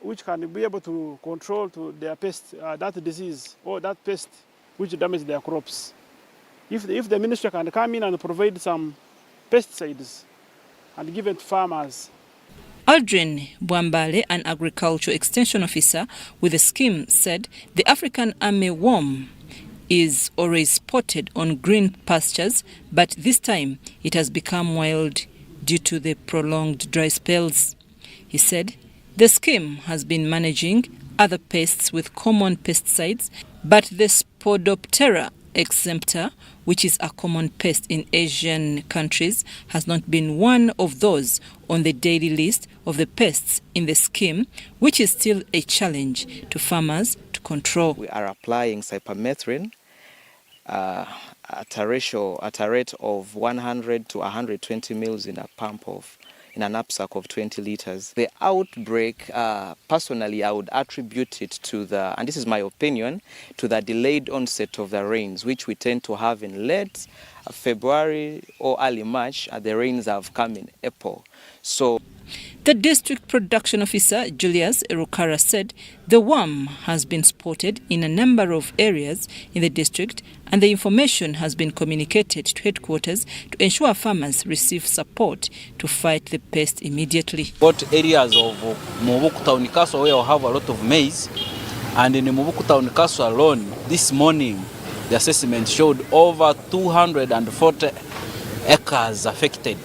which can be able to control their pest, that disease or that pest which damages their crops. If the ministry can come in and provide some pesticides and give it to farmers. Aldrin Bwambale, an agriculture extension officer with the scheme, said the African Army worm is always spotted on green pastures, but this time it has become wild due to the prolonged dry spells. He said the scheme has been managing other pests with common pesticides, but the Spodoptera exempta, which is a common pest in Asian countries, has not been one of those on the daily list of the pests in the scheme, which is still a challenge to farmers to control. We are applying cypermethrin at a rate of 100 to 120 mils in a knapsack of 20 liters. The outbreak, personally, I would attribute it to and this is my opinion, to the delayed onset of the rains, which we tend to have in late February or early March. The rains have come in April. So the district production officer, Julius Erukara, said the worm has been spotted in a number of areas in the district and the information has been communicated to headquarters to ensure farmers receive support to fight the pest immediately. What areas of Mobuku Town Council where we have a lot of maize, and in the Mobuku Town Council alone, this morning the assessment showed over 240 acres affected.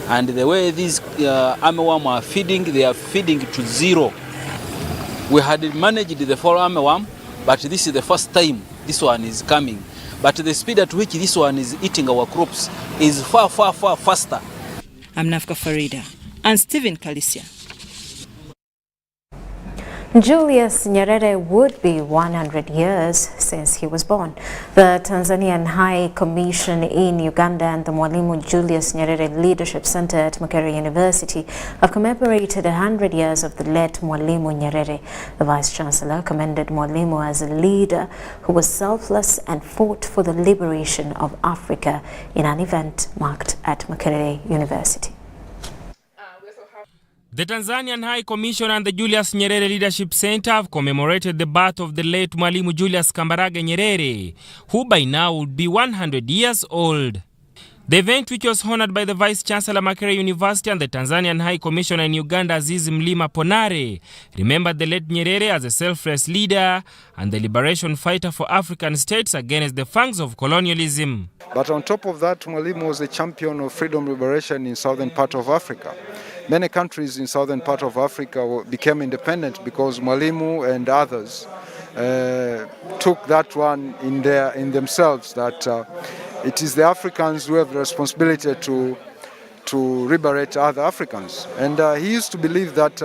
And the way these armyworm are feeding, they are feeding to zero. We had managed the fall armyworm, but this is the first time this one is coming. But the speed at which this one is eating our crops is far, far, far faster. I'm Nafka Farida and Stephen Kalisia. Julius Nyerere would be 100 years since he was born. The Tanzanian High Commission in Uganda and the Mwalimu Julius Nyerere Leadership Center at Makerere University have commemorated 100 years of the late Mwalimu Nyerere. The Vice-Chancellor commended Mwalimu as a leader who was selfless and fought for the liberation of Africa in an event marked at Makerere University. The Tanzanian High Commission and the Julius Nyerere Leadership Center have commemorated the birth of the late Mwalimu Julius Kambarage Nyerere, who by now would be 100 years old. The event, which was honored by the Vice-Chancellor Makerere University and the Tanzanian High Commissioner in Uganda Aziz Mlima Ponare, remembered the late Nyerere as a selfless leader and the liberation fighter for African states against the fangs of colonialism. But on top of that, Mwalimu was a champion of freedom liberation in southern part of Africa. Many countries in southern part of Africa became independent because Mwalimu and others took that one in themselves, that it is the Africans who have the responsibility to liberate other Africans. And he used to believe that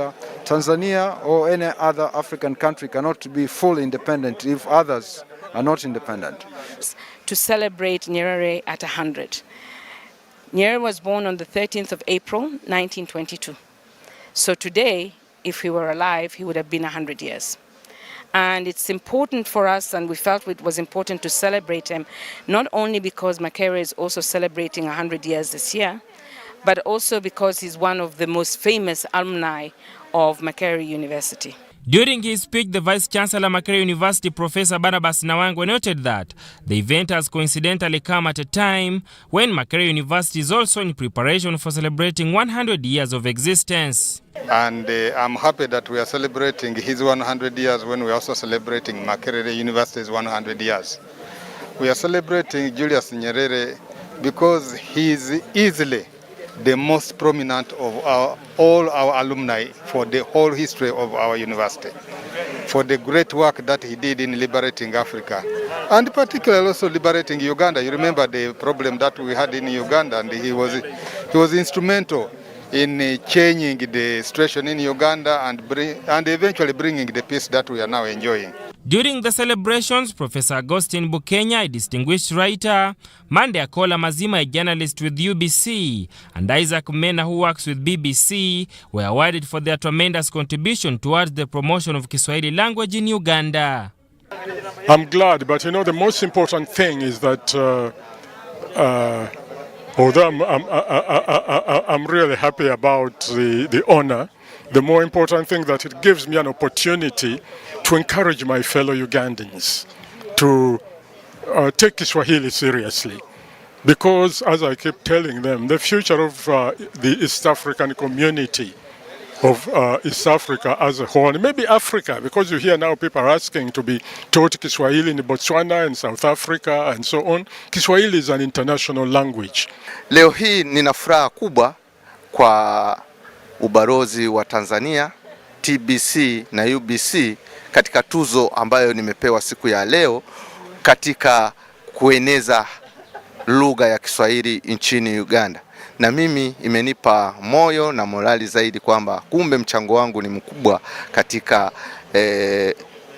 Tanzania or any other African country cannot be fully independent if others are not independent. To celebrate Nyerere at 100. Nyerere was born on the 13th of April, 1922. So today, if he were alive, he would have been 100 years. And it's important for us, and we felt it was important to celebrate him, not only because Makerere is also celebrating 100 years this year, but also because he's one of the most famous alumni of Makerere University. During his speech, the Vice-Chancellor Makerere University, Professor Barnabas Nawangwe, noted that the event has coincidentally come at a time when Makerere University is also in preparation for celebrating 100 years of existence. And I'm happy that we are celebrating his 100 years when we're also celebrating Makerere University's 100 years. We are celebrating Julius Nyerere because he is easily the most prominent of all our alumni for the whole history of our university, for the great work that he did in liberating Africa, and particularly also liberating Uganda. You remember the problem that we had in Uganda, and he was instrumental in changing the situation in Uganda and eventually bringing the peace that we are now enjoying. During the celebrations, Professor Augustine Bukenya, a distinguished writer, Mande Akola Mazima, a journalist with UBC, and Isaac Mena, who works with BBC, were awarded for their tremendous contribution towards the promotion of Kiswahili language in Uganda. I'm glad, but the most important thing is that although I'm really happy about the honor, the more important thing that it gives me an opportunity to encourage my fellow Ugandans to take Kiswahili seriously. Because, as I keep telling them, the future of the East African community, of East Africa as a whole, and maybe Africa, because you hear now people are asking to be taught Kiswahili in Botswana and South Africa and so on. Kiswahili is an international language. Leo hii nina furaha kubwa kwa ubalozi wa Tanzania, TBC na UBC katika tuzo ambayo nimepewa siku ya leo katika kueneza lugha ya Kiswahili nchini Uganda. Na mimi imenipa moyo na morali zaidi kwamba kumbe mchango wangu ni mkubwa katika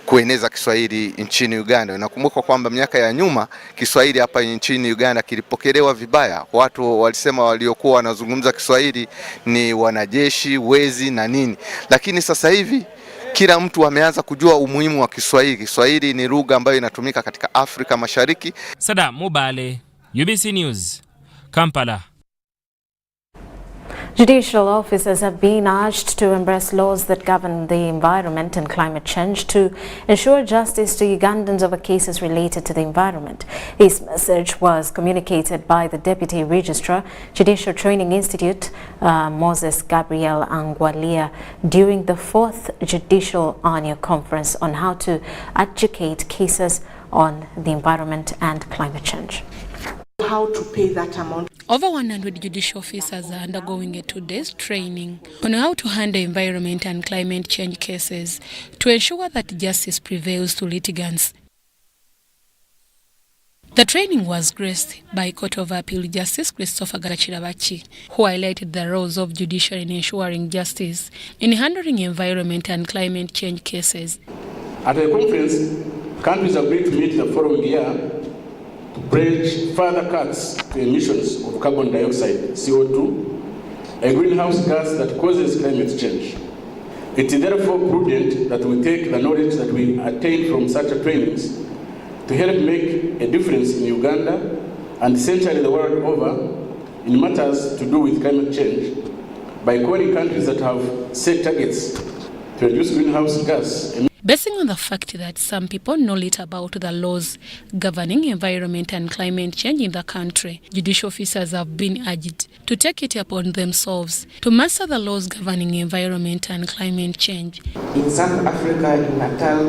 kueneza Kiswahili nchini Uganda. Nakumbuka kwamba miaka ya nyuma Kiswahili hapa nchini Uganda kilipokelewa vibaya. Watu walisema waliokuwa wanazungumza Kiswahili ni wanajeshi, wezi na nini. Lakini sasa hivi kila mtu ameanza kujua umuhimu wa Kiswahili. Kiswahili ni lugha ambayo inatumika katika Afrika Mashariki. Sadam Mubale, UBC News, Kampala. Judicial officers have been urged to embrace laws that govern the environment and climate change to ensure justice to Ugandans over cases related to the environment. This message was communicated by the Deputy Registrar, Judicial Training Institute, Moses Gabriel Angwalia, during the 4th Judicial Annual Conference on how to adjudicate cases on the environment and climate change. How to pay that amount. Over 100 judicial officers are undergoing a 2-day training on how to handle environment and climate change cases to ensure that justice prevails to litigants. The training was graced by Court of Appeal Justice Christopher Garachirabachi, who highlighted the roles of judiciary in ensuring justice in handling environment and climate change cases. At the conference, countries agreed to meet the following year to pledge further cuts to emissions of carbon dioxide, CO2, a greenhouse gas that causes climate change. It is therefore prudent that we take the knowledge that we attain from such trainings to help make a difference in Uganda and essentially the world over in matters to do with climate change by calling countries that have set targets to reduce greenhouse gas emissions. Basing on the fact that some people know little about the laws governing environment and climate change in the country, judicial officers have been urged to take it upon themselves to master the laws governing environment and climate change. In South Africa, in Natal,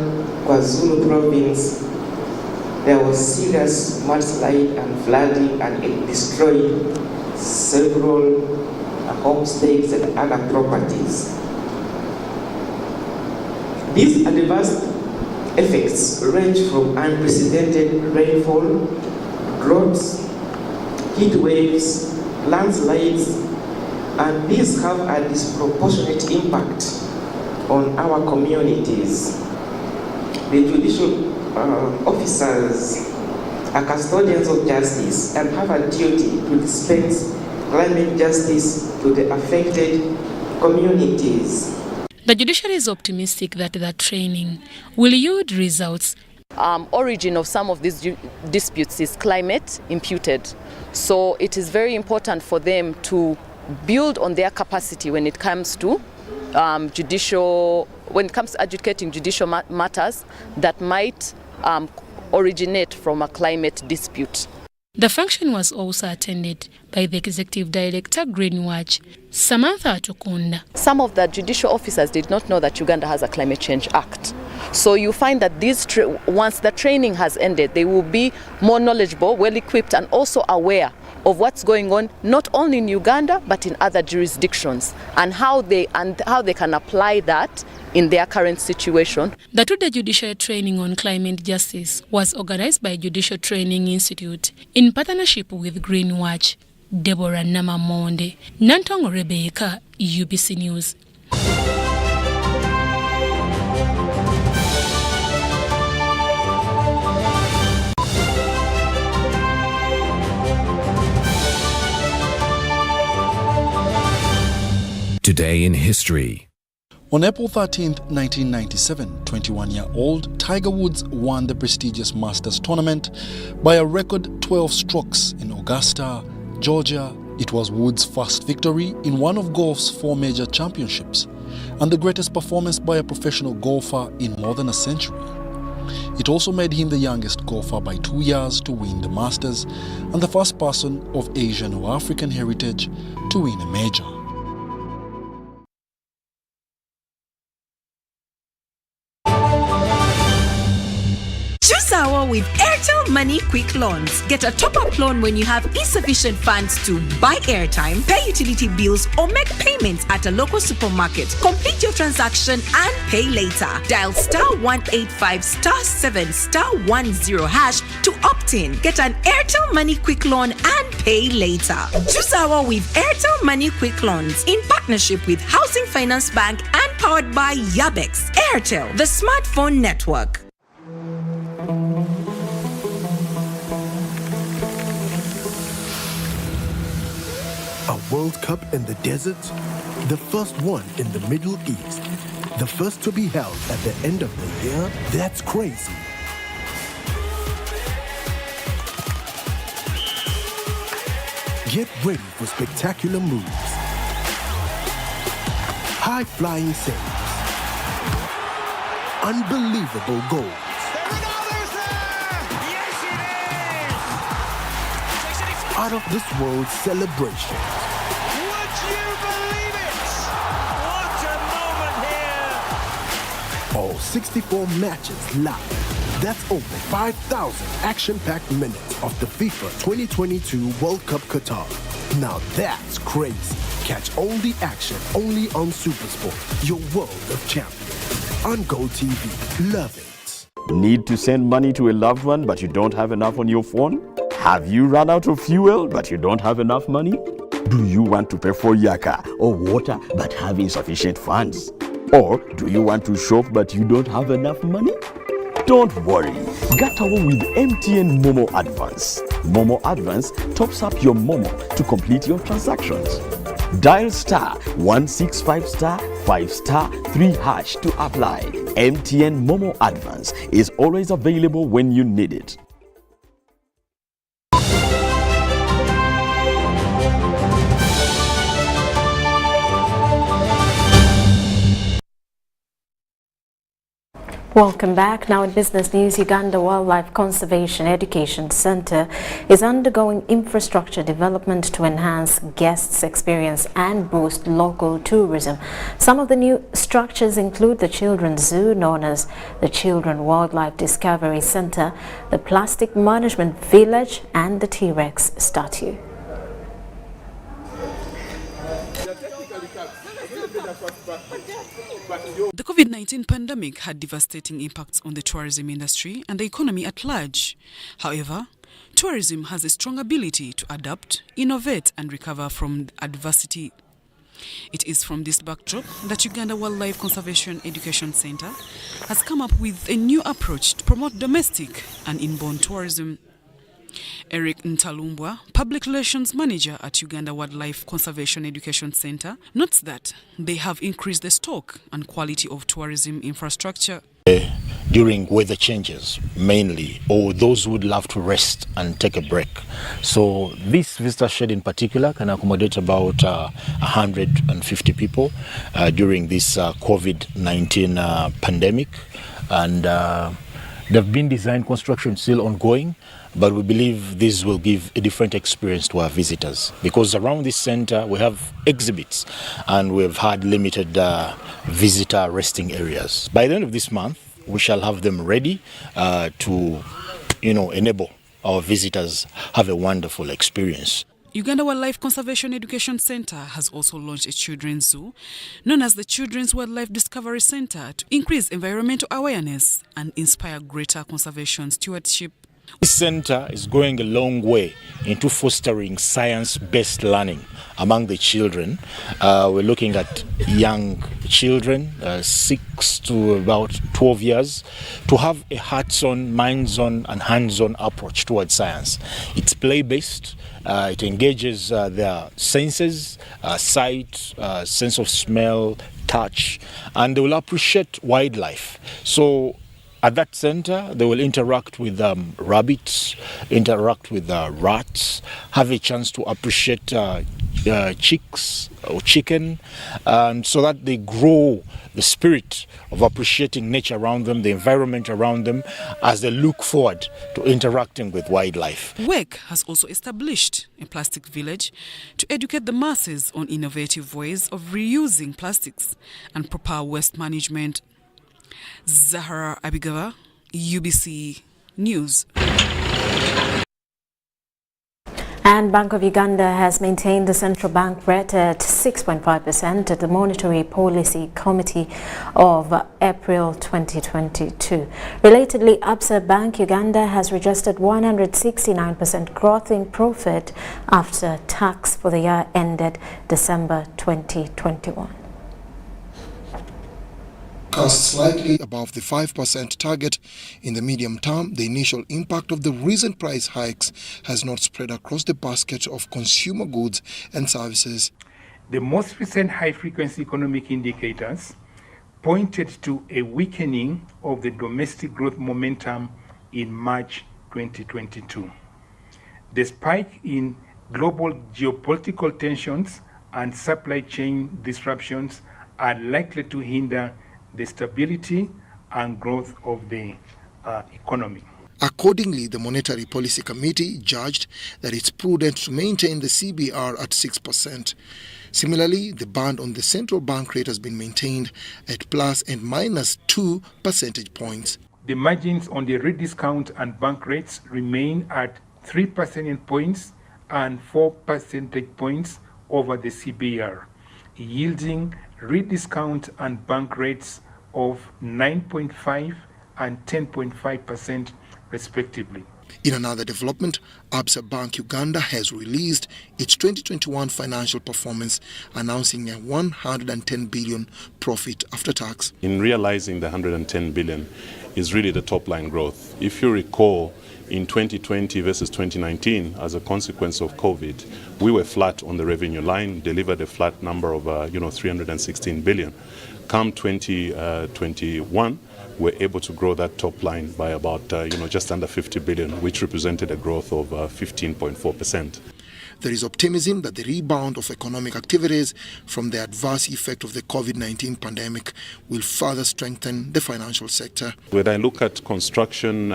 KwaZulu province, there was serious mudslide and flooding, and it destroyed several homesteads and other properties. These adverse effects range from unprecedented rainfall, droughts, heat waves, landslides, and these have a disproportionate impact on our communities. The judicial officers are custodians of justice and have a duty to dispense climate justice to the affected communities. The judiciary is optimistic that the training will yield results. Origin of some of these disputes is climate imputed. So it is very important for them to build on their capacity when it comes to when it comes to adjudicating judicial matters that might originate from a climate dispute. The function was also attended by the Executive Director, Greenwatch, Samantha Tukunda. Some of the judicial officers did not know that Uganda has a Climate Change Act. So you find that once the training has ended, they will be more knowledgeable, well-equipped, and also aware of what's going on, not only in Uganda, but in other jurisdictions, and how they can apply that in their current situation. The two-day judicial training on climate justice was organized by Judicial Training Institute in partnership with Greenwatch. Deborah Namamonde, Nantongo Rebecca, UBC News. Today in history. On April 13, 1997, 21-year-old Tiger Woods won the prestigious Masters tournament by a record 12 strokes in Augusta, Georgia. It was Woods' first victory in one of golf's 4 major championships and the greatest performance by a professional golfer in more than a century. It also made him the youngest golfer by 2 years to win the Masters and the first person of Asian or African heritage to win a major. Choose our with Airtel Money Quick Loans. Get a top-up loan when you have insufficient funds to buy airtime, pay utility bills, or make payments at a local supermarket. Complete your transaction and pay later. Dial *185 *7 *10# to opt in. Get an Airtel Money Quick Loan and pay later. Choose our with Airtel Money Quick Loans in partnership with Housing Finance Bank and powered by Yabex. Airtel, the smartphone network. A World Cup in the desert? The first one in the Middle East. The first to be held at the end of the year? That's crazy. Get ready for spectacular moves, high-flying saves, unbelievable goals. Out of this world celebrations. Would you believe it? What a moment here! All 64 matches live. That's over 5,000 action-packed minutes of the FIFA 2022 World Cup Qatar. Now that's crazy. Catch all the action only on SuperSport, your world of champions. On Go TV. Love it. Need to send money to a loved one but you don't have enough on your phone? Have you run out of fuel but you don't have enough money? Do you want to pay for yaka or water but have insufficient funds? Or do you want to shop but you don't have enough money? Don't worry, Gatawa with MTN Momo Advance. Momo Advance tops up your Momo to complete your transactions. Dial *165 *5 *3# to apply. MTN Momo Advance is always available when you need it. Welcome back. Now in business news, Uganda Wildlife Conservation Education Center is undergoing infrastructure development to enhance guests' experience and boost local tourism. Some of the new structures include the Children's Zoo, known as the Children Wildlife Discovery Center, the Plastic Management Village, and the T-Rex statue. The COVID-19 pandemic had devastating impacts on the tourism industry and the economy at large. However, tourism has a strong ability to adapt, innovate, and recover from adversity. It is from this backdrop that Uganda Wildlife Conservation Education Center has come up with a new approach to promote domestic and inbound tourism. Eric Ntalumbwa, Public Relations Manager at Uganda Wildlife Conservation Education Center, notes that they have increased the stock and quality of tourism infrastructure. The during weather changes mainly, or those who would love to rest and take a break. So this visitor shed in particular can accommodate about 150 people during this COVID-19 pandemic. And they've been designed, construction still ongoing, but we believe this will give a different experience to our visitors, because around this center we have exhibits and we've had limited visitor resting areas. By the end of this month, we shall have them ready to enable our visitors have a wonderful experience. Uganda Wildlife Conservation Education Center has also launched a children's zoo known as the Children's Wildlife Discovery Center to increase environmental awareness and inspire greater conservation stewardship. This center is going a long way into fostering science-based learning among the children. We're looking at young children, 6 to about 12 years, to have a hearts-on, minds-on and hands-on approach towards science. It's play-based. It engages their senses, sight, sense of smell, touch, and they will appreciate wildlife. So at that center, they will interact with rabbits, interact with rats, have a chance to appreciate chicks or chicken, so that they grow the spirit of appreciating nature around them, the environment around them, as they look forward to interacting with wildlife. WEC has also established a plastic village to educate the masses on innovative ways of reusing plastics and proper waste management. Zahara Abigawa, UBC News. And Bank of Uganda has maintained the central bank rate at 6.5% at the Monetary Policy Committee of April 2022. Relatedly, Absa Bank Uganda has registered 169% growth in profit after tax for the year ended December 2021. Slightly above the 5% target in the medium term, the initial impact of the recent price hikes has not spread across the basket of consumer goods and services. The most recent high-frequency economic indicators pointed to a weakening of the domestic growth momentum in March 2022. The spike in global geopolitical tensions and supply chain disruptions are likely to hinder the stability and growth of the economy. Accordingly, the Monetary Policy Committee judged that it's prudent to maintain the CBR at 6%. Similarly, the band on the central bank rate has been maintained at plus and minus 2 percentage points. The margins on the rediscount and bank rates remain at 3 percentage points and 4 percentage points over the CBR, yielding rediscount and bank rates of 9.5 and 10.5% respectively. In another development, Absa Bank Uganda has released its 2021 financial performance, announcing a 110 billion profit after tax. In realizing the 110 billion is really the top line growth. If you recall, in 2020 versus 2019, as a consequence of COVID, we were flat on the revenue line, delivered a flat number of 316 billion. Come 2021, we're able to grow that top line by about just under 50 billion, which represented a growth of 15.4%. There is optimism that the rebound of economic activities from the adverse effect of the COVID-19 pandemic will further strengthen the financial sector. When I look at construction,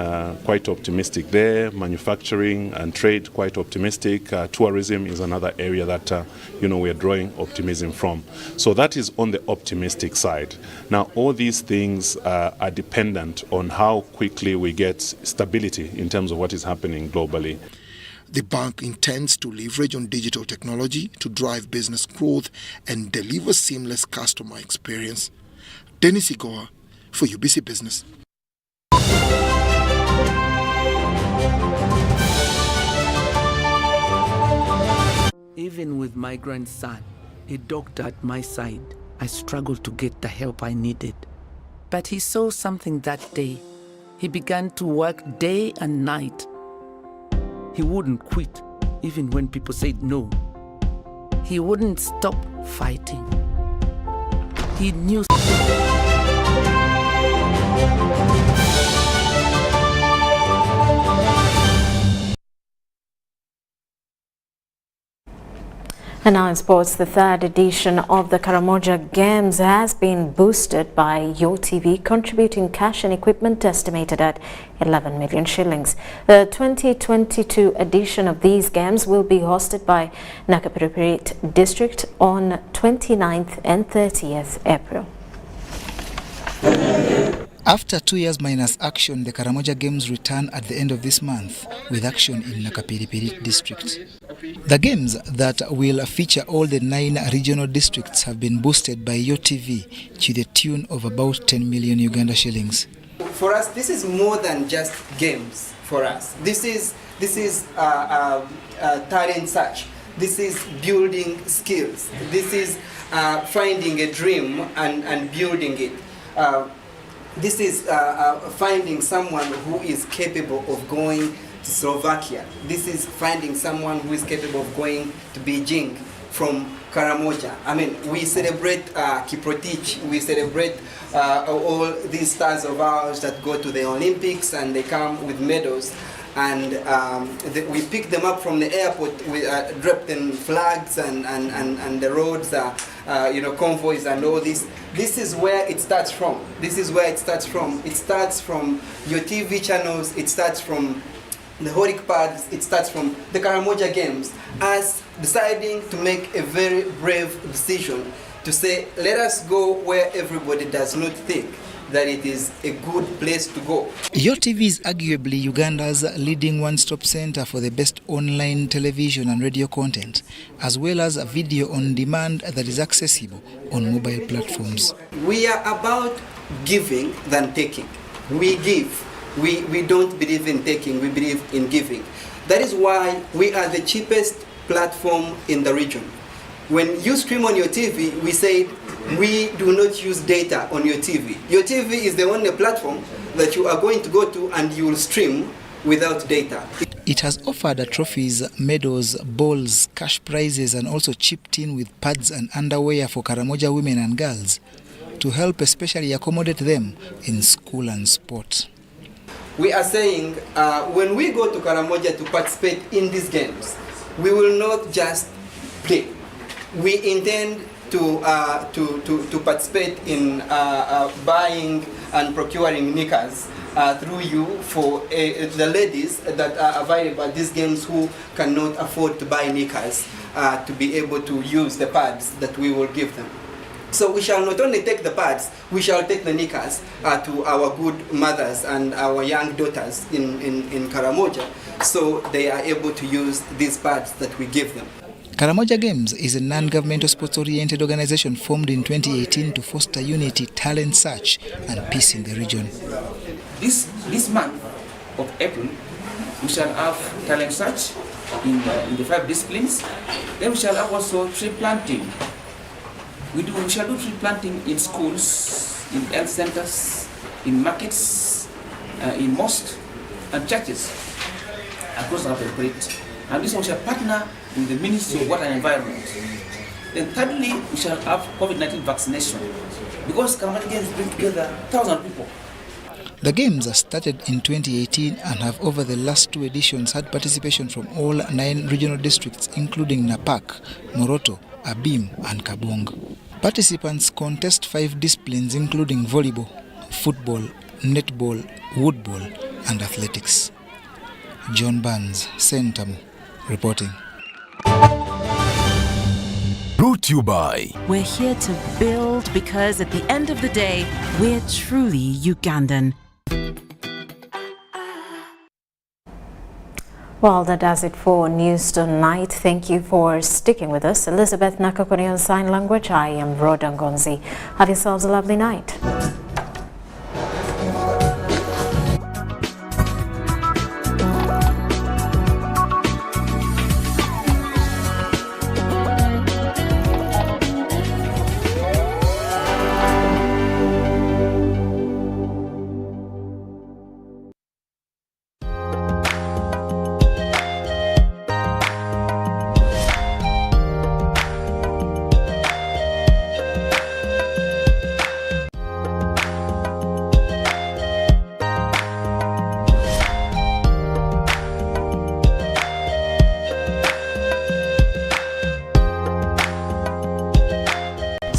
quite optimistic there, manufacturing and trade, quite optimistic. Tourism is another area that we are drawing optimism from. So that is on the optimistic side. Now, all these things are dependent on how quickly we get stability in terms of what is happening globally. The bank intends to leverage on digital technology to drive business growth and deliver seamless customer experience. Dennis Igoa for UBC Business. Even with my grandson, a doctor at my side, I struggled to get the help I needed. But he saw something that day. He began to work day and night. He wouldn't quit, even when people said no. He wouldn't stop fighting. He knew. And now in sports, the third edition of the Karamoja Games has been boosted by YoTV, contributing cash and equipment estimated at 11 million shillings. The 2022 edition of these games will be hosted by Nakapiripirit District on 29th and 30th April. After 2 years minus action, the Karamoja Games return at the end of this month with action in Nakapiripirit District. The games that will feature all the 9 regional districts have been boosted by YoTV to the tune of about 10 million Uganda shillings. For us, this is more than just games for us. This is talent search. This is building skills. This is finding a dream and building it. This is finding someone who is capable of going to Slovakia. This is finding someone who is capable of going to Beijing from Karamoja. I mean, we celebrate Kiprotich, we celebrate all these stars of ours that go to the Olympics and they come with medals. And we pick them up from the airport, we drop them flags and the roads, convoys and all this. This is where it starts from. This is where it starts from. It starts from your TV channels, it starts from the Horik pads, it starts from the Karamoja Games, us deciding to make a very brave decision to say, let us go where everybody does not think that it is a good place to go. YoTV is arguably Uganda's leading one-stop center for the best online television and radio content, as well as a video on demand that is accessible on mobile platforms. We are about giving than taking. We give. We don't believe in taking, we believe in giving. That is why we are the cheapest platform in the region. When you stream on your TV, we say we do not use data on your TV. Your TV is the only platform that you are going to go to and you will stream without data. It has offered trophies, medals, balls, cash prizes, and also chipped in with pads and underwear for Karamoja women and girls to help especially accommodate them in school and sport. We are saying when we go to Karamoja to participate in these games, we will not just play. We intend to participate in buying and procuring knickers through you for the ladies that are available at these games who cannot afford to buy knickers to be able to use the pads that we will give them. So we shall not only take the pads, we shall take the knickers to our good mothers and our young daughters in Karamoja, so they are able to use these pads that we give them. Karamoja Games is a non-governmental sports-oriented organization formed in 2018 to foster unity, talent search, and peace in the region. This month of April, we shall have talent search in the 5 disciplines. Then we shall have also tree planting. We shall do tree planting in schools, in health centers, in markets, in mosques and churches across our territory. And this one shall partner with the Ministry of Water and Environment. Then thirdly, we shall have COVID-19 vaccination, because Karamoja Games bring together thousands of people. The games started in 2018 and have over the last 2 editions had participation from all 9 regional districts, including Napak, Moroto, Abim and Kabong. Participants contest 5 disciplines including volleyball, football, netball, woodball and athletics. John Barnes, Sentamu, reporting. Brought to you by. We're here to build because at the end of the day, we're truly Ugandan. Well, that does it for News Tonight. Thank you for sticking with us. Elizabeth Nakakoni on Sign Language. I am Rhoda Ngonzi. Have yourselves a lovely night.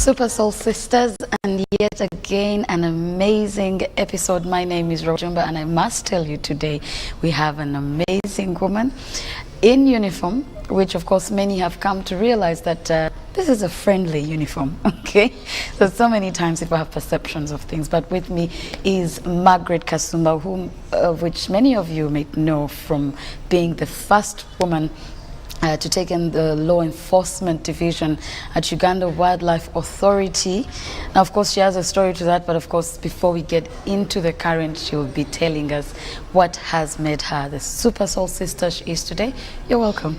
Super Soul Sisters, and yet again an amazing episode. My name is Rhoda Ngonzi, and I must tell you today we have an amazing woman in uniform, which of course many have come to realize that this is a friendly uniform, okay? So many times people have perceptions of things, but with me is Margaret Kasumba, whom, which many of you may know from being the first woman to take in the law enforcement division at Uganda Wildlife Authority. Now, of course, she has a story to that, but of course, before we get into the current, she will be telling us what has made her the Super Soul Sister she is today. You're welcome.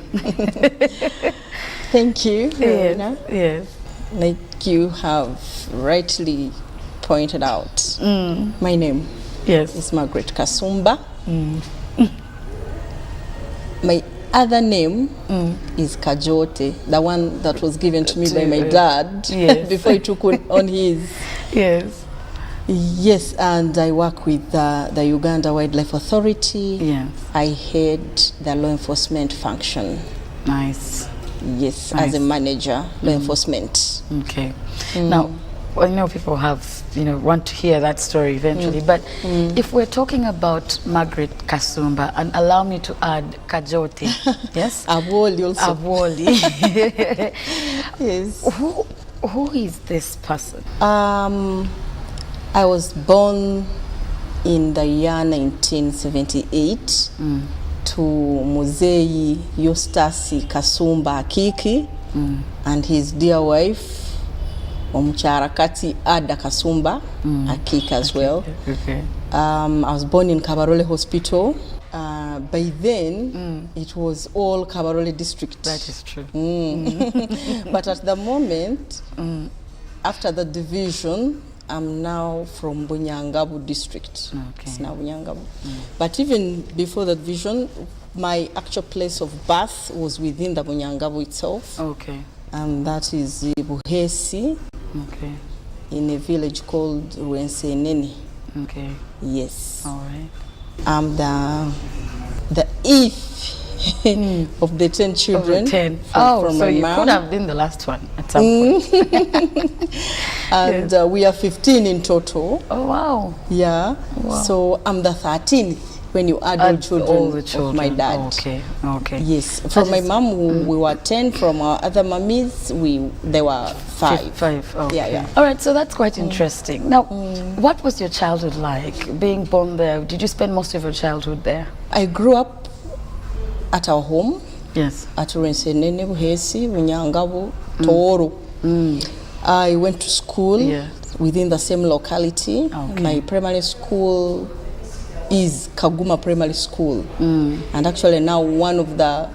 Thank you, Yes. Yes. Like you have rightly pointed out, my name is Margaret Kasumba. My other name is Kajote, the one that was given to me by my dad before he took on his. Yes. Yes, and I work with the Uganda Wildlife Authority. Yes. I head the law enforcement function. Nice. Yes, Nice. as a manager, law enforcement. Okay. Now, well, I know people have, want to hear that story eventually, but if we're talking about Margaret Kasumba, and allow me to add Kajote, yes? Awoli also. Awoli. Yes. Who is this person? I was born in the year 1978 to Muzei Yostasi Kasumba Akiki and his dear wife, Omucharakati Ada Kasumba Akiki as well. Okay. I was born in Kabarole Hospital. By then, it was all Kabarole district. That is true. But at the moment, after the division, I'm now from Bunyangabu district. Okay. It's now Bunyangabu. But even before the division, my actual place of birth was within the Bunyangabu itself. Okay. And that is Buhesi. Okay. In a village called Ruenseneni. Okay. Yes. All right. I'm the if of the 10 children. Of the 10. From so my you mom. could have been the last one at some point. And we are 15 in total. Oh, wow. Yeah. Wow. So I'm the 13th when you add all children of my dad. Okay, okay. Yes. From my mom, we were 10. From our other mummies, there were 5. 5, okay. Yeah. All right, so that's quite interesting. Now, what was your childhood like, being born there? Did you spend most of your childhood there? I grew up at our home. Yes. At Rensenene, Buhesi, Bunyangabu, Toro. I went to school within the same locality. Okay. My primary school is Kaguma Primary School. And actually now one of the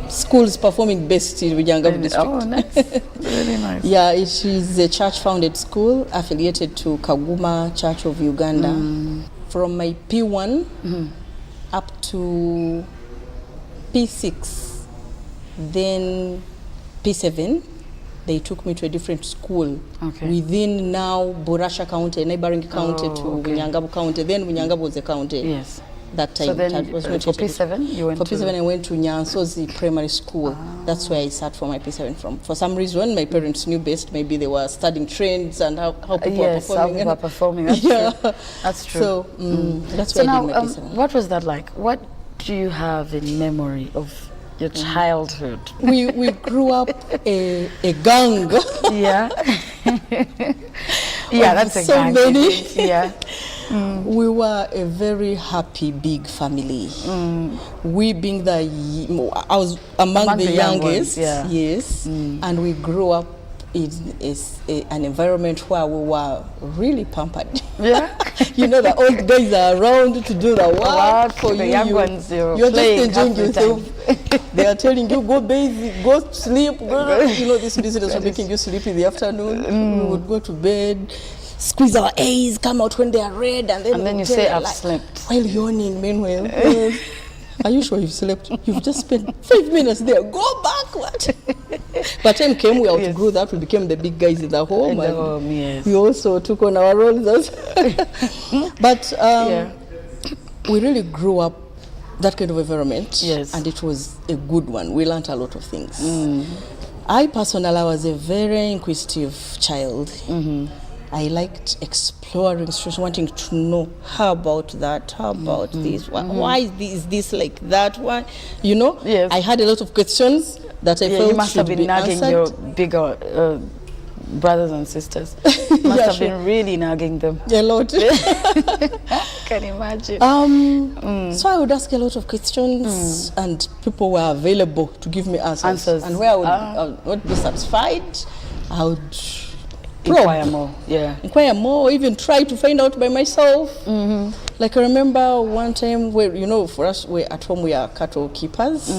schools performing best in Bunyangabu district. Oh, nice. Really nice. Yeah, it is a church-founded school affiliated to Kaguma Church of Uganda. From my P1 up to P6, then P7, they took me to a different school within now Burasha County, a neighboring county to Bunyangabu County. Then Bunyangabu was a county. Yes. That time. So then that was for P7, you went for to... P7, I went to Nyansozi Primary School. That's where I sat for my P7 from. For some reason, my parents knew best. Maybe they were studying trends and how people are performing. Yes, how people are performing. That's true. That's true. So that's where I did my P7. What was that like? What do you have in memory of your childhood? We grew up a gang. Yeah. Yeah, that's a so gang. Many. Yeah. We were a very happy big family. We being I was among the youngest. Young ones, yes. And we grew up in an environment where we were really pampered. Yeah. You know, the old guys are around to do the work for the you. young ones, you're just playing enjoying yourself. They are telling you, go bathe, go sleep. You know, this business of making you sleep in the afternoon. We would go to bed, squeeze our A's, come out when they are red, and then you say, I've slept. While yawning, meanwhile. Are you sure you've slept? You've just spent 5 minutes there. Go back. What? But time came, we outgrew that. We became the big guys in the home. Yes. We also took on our roles. But we really grew up that kind of environment. Yes. And it was a good one. We learned a lot of things. I personally was a very inquisitive child. I liked exploring situations, wanting to know how about that, how about this, why is this like that, why, you know? Yes. I had a lot of questions that I felt you must have should been be nagging answered. your bigger brothers and sisters. Must have been really nagging them. A lot. Can imagine. So I would ask a lot of questions, and people were available to give me answers. And where I would not be satisfied, I would inquire more. Yeah. Inquire more, even try to find out by myself. Like I remember one time where, you know, for us, at home we are cattle keepers.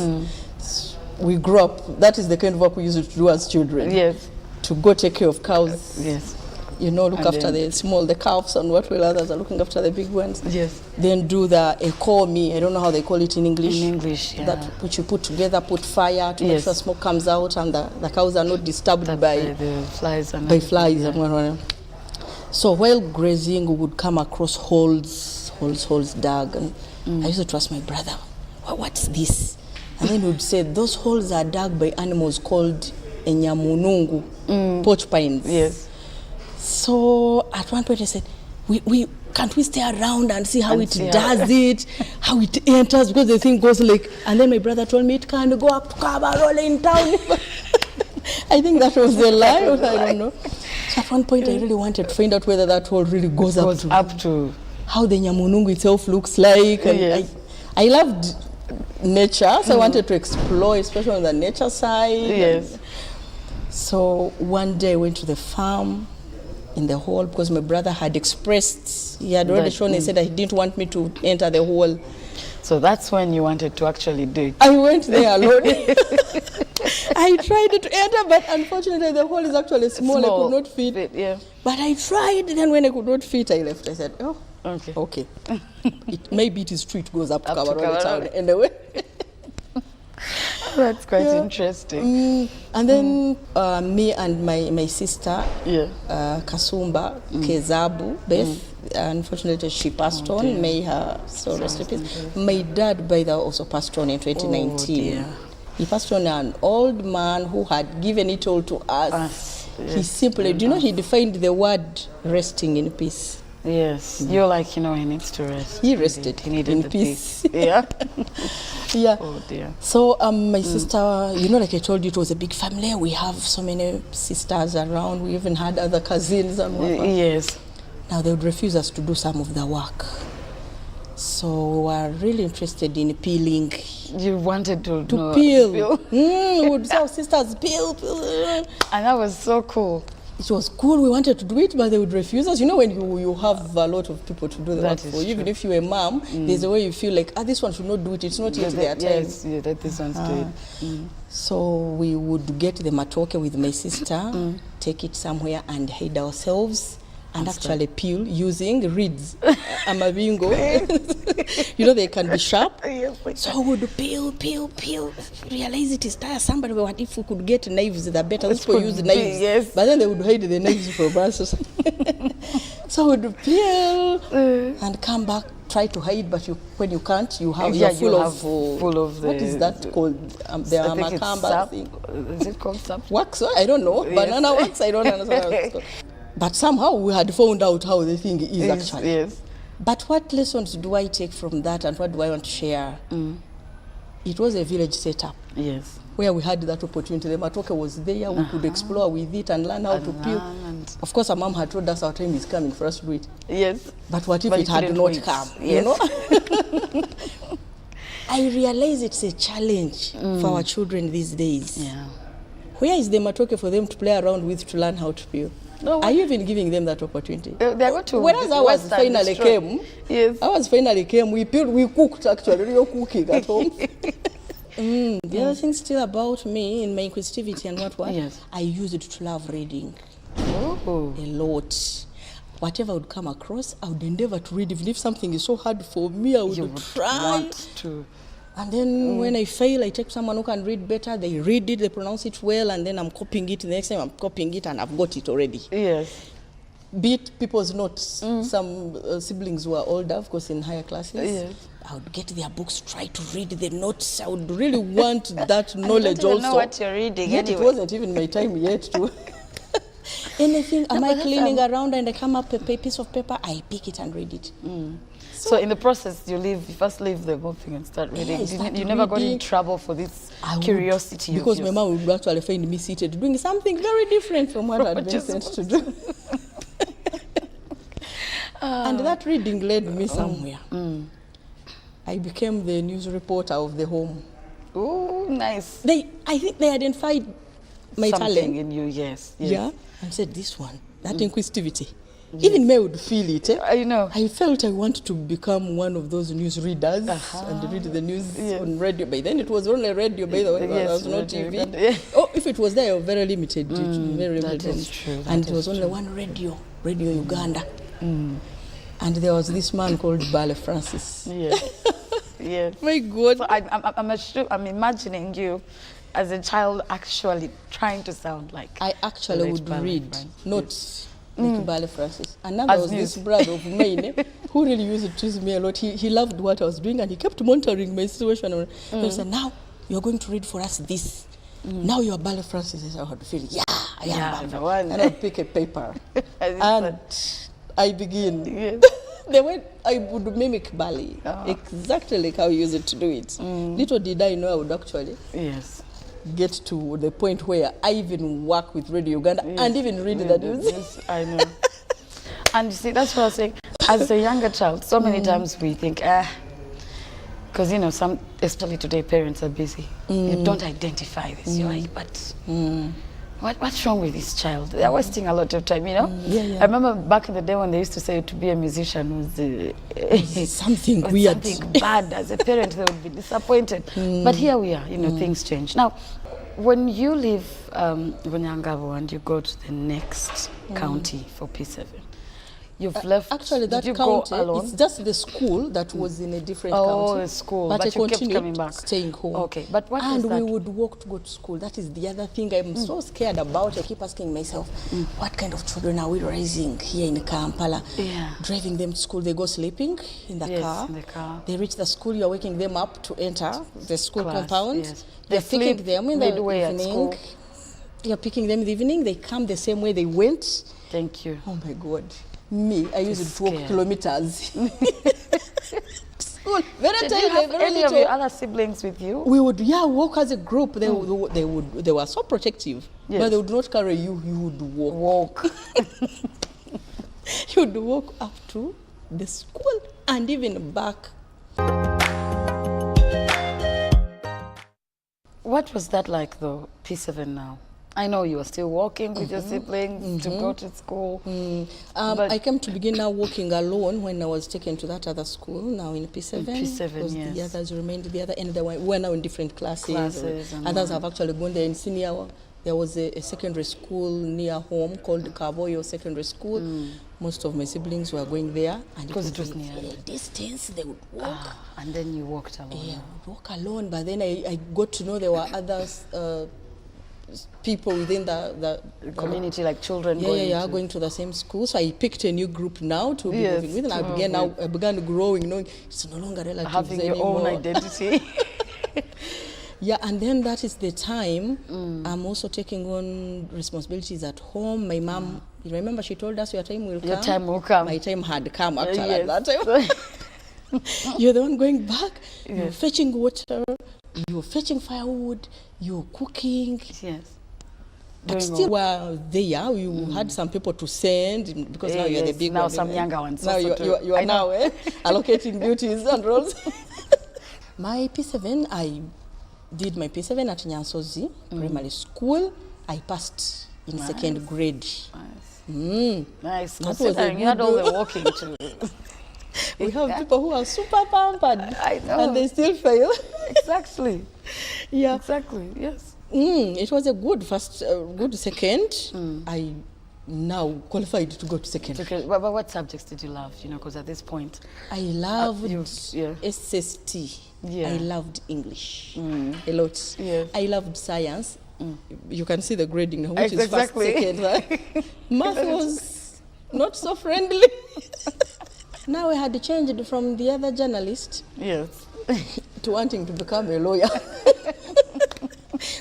We grew up, that is the kind of work we used to do as children. Yes. To go take care of cows. Yes. You know, look after the calves, and what will others are looking after the big ones. Yes. Then do the call me, I don't know how they call it in English. In English, yeah. That which you put together, put fire to make sure smoke comes out, and the cows are not disturbed by the flies and and so while grazing, we would come across holes dug, and I used to ask my brother, what's this? And then he would say, those holes are dug by animals called enyamunungu, porcupines. Yes. So at one point I said, we can't we stay around and see how it does it, how it enters, because the thing goes like, and then my brother told me it can go up to Kabarole in town. I think that was a lie, or I don't know. So at one point I really wanted to find out whether that hole really goes up to how the nyamunungu itself looks like. And I loved nature, so I wanted to explore, especially on the nature side. Yes. So one day I went to the farm in the hole, because my brother had expressed, he had already shown, he said that he didn't want me to enter the hole. So that's when you wanted to actually do it. I went there alone. I tried to enter, but unfortunately the hole is actually small. I could not fit. Yeah. But I tried, then when I could not fit, I left. I said, oh, okay. Maybe it is true, it goes up to Kabarole town anyway. That's quite interesting. And then me and my sister, Kasumba Kezabu, Beth, unfortunately she passed on, may her soul rest in peace. My dad, by the way, also passed on in 2019. He passed on, an old man who had given it all to us. He simply, do you know, he defined the word resting in peace. Yes, you're like, he needs to rest. He rested. He needed in the peace. Yeah. Yeah. Oh dear. So my sister, like I told you, it was a big family. We have so many sisters around. We even had other cousins and whatnot. Yes. Now they would refuse us to do some of the work. So we were really interested in peeling. You wanted to peel. We would say, sisters, peel. And that was so cool. It was cool. We wanted to do it, but they would refuse us. You know, when you have a lot of people to do the work for you, even if you're a mom, there's a way you feel like, this one should not do it. It's not yet their time. Yes, that this one's doing. So we would get the matoke with my sister, take it somewhere and hide ourselves, and actually peel using reeds, amabingo. They can be sharp. So we would peel, realize it is tiresome, but what if we could get knives, the better. Let's go use knives. Yes. But then they would hide the knives from us. So we would peel and come back, try to hide, but when you can't, you're full of what is that called? The amakamba thing. Is it called sap? Wax? I don't know. Yes. Banana wax? I don't understand how it's called. But somehow we had found out how the thing is actually. Yes. But what lessons do I take from that, and what do I want to share? It was a village setup. Yes. Where we had that opportunity. The matoke was there. We could explore with it and learn how to peel. Of course, our mom had told us our time is coming for us to do it. Yes. But what if it had not come? Yes. I realize it's a challenge for our children these days. Yeah. Where is the matoke for them to play around with to learn how to peel? No, are you even giving them that opportunity? They're going to. Whereas ours finally came. Yes. Ours finally came. We peeled, we cooked actually. We were cooking at home. The other thing still about me in my inquisitivity and what? Yes. I used it to love reading. Oh. A lot. Whatever I would come across, I would endeavor to read. Even if something is so hard for me, I would try. Want to. And then when I fail, I take someone who can read better. They read it, they pronounce it well, and then I'm copying it. The next time I'm copying it, and I've got it already. Yes. beat people's notes. Some siblings were older, of course, in higher classes. Yes. I would get their books, try to read the notes. I would really want that knowledge don't even also. know what you're reading Yet anyway. it wasn't even my time yet to... Anything, am I cleaning around and I come up with a piece of paper, I pick it and read it. So in the process, you first leave the whole thing and start reading. You never got in trouble for this curiosity? Because my mom would actually find me seated doing something very different from what I'd been sent to do. And that reading led me somewhere. I became the news reporter of the home. Oh, nice. I think they identified my Something talent. in you, yes. Yeah, and said this one, that inquisitivity. Yes. Even me would feel it. I know. I felt I wanted to become one of those news readers and read the news on radio. By then it was only radio, by the way, there was no TV. Oh, if it was there, very limited. Very limited. That is true. And there was only one radio, Radio Uganda. And there was this man called Bale Francis. Yes. Yes. My God. So I'm imagining you as a child actually trying to sound like... I actually would read, not like Bale Francis. And now As there was news. this brother of mine who really used to tease me a lot. He loved what I was doing and he kept monitoring my situation. He said, now you're going to read for us this. Now you're Bale Francis. I would feel, I am the Bale. one. And I'd pick a paper. And I begin. Yes. The way I would mimic Bali, exactly like how he used to do it. Little did I know I would actually get to the point where I even work with Radio Uganda and even read the news. Yes, I know. And you see, that's what I was saying. As a younger child, so many times we think, because some, especially today, parents are busy. You don't identify this. You're like, but what's wrong with this child? They're wasting a lot of time, I remember back in the day when they used to say to be a musician was something weird. Something bad. As a parent, they would be disappointed. But here we are, things change. Now, when you leave Bunyangabo and you go to the next county for P7, you've left. Actually, that did you county, go alone? it's just the school that was in a different county. Oh, the school. But I you kept continued coming back. staying home. Okay, but what and was that? we would walk to go to school. That is the other thing I'm so scared about. I keep asking myself, what kind of children are we raising here in Kampala? Driving them to school, they go sleeping in the car. In the car. They reach the school, you're waking them up to enter the school Class, compound. yes. They're They picking sleep them in the midway at evening. school. You're picking them in the evening. They come the same way they went. Thank you. Oh my God. Me, I used to walk kilometers. School. Very Did tiny, you have very any little. of your other siblings with you? We would, walk as a group. They were so protective, but they would not carry you. You would walk. You would walk up to the school and even back. What was that like, though, P7 now? I know you were still walking with your siblings to go to school. I came to begin now walking alone when I was taken to that other school, now in P7. In P7, because yes. the others remained the other end. They were now in different classes. and Others have actually gone there in senior. There was a secondary school near home called Kaboyo Secondary School. Most of my siblings were going there. And because it was near a distance, they would walk. And then you walked alone. Yeah, walk alone. But then I got to know there were others, people within the community, like children going to the same school. So I picked a new group now to be moving with, and I began growing, knowing it's no longer relatives having anymore. your own identity. Yeah, and then that is the time I'm also taking on responsibilities at home. My mom, you remember she told us your time will come? Your time will come. My time had come actually at that time. You're the one going back, you're fetching water, you're fetching firewood, you're cooking. Yes. But still, while there, you had some people to send because now you're the big one. Now some younger ones. Now you are now allocating duties and roles. My P7, I did my P7 at Nyansozi Primary School. I passed in second grade. Nice. That was a you had all the walking too. We have people who are super pampered. I know. And they still fail. Exactly. Yeah. Exactly, yes. It was a good first, good second. I now qualified to go to second. Okay. But what subjects did you love? Because at this point... I loved SST. Yeah. I loved English a lot. Yes. I loved science. You can see the grading now, which Exactly. is first, second. Right? Math was not so friendly. Now I had changed from the other journalist to wanting to become a lawyer.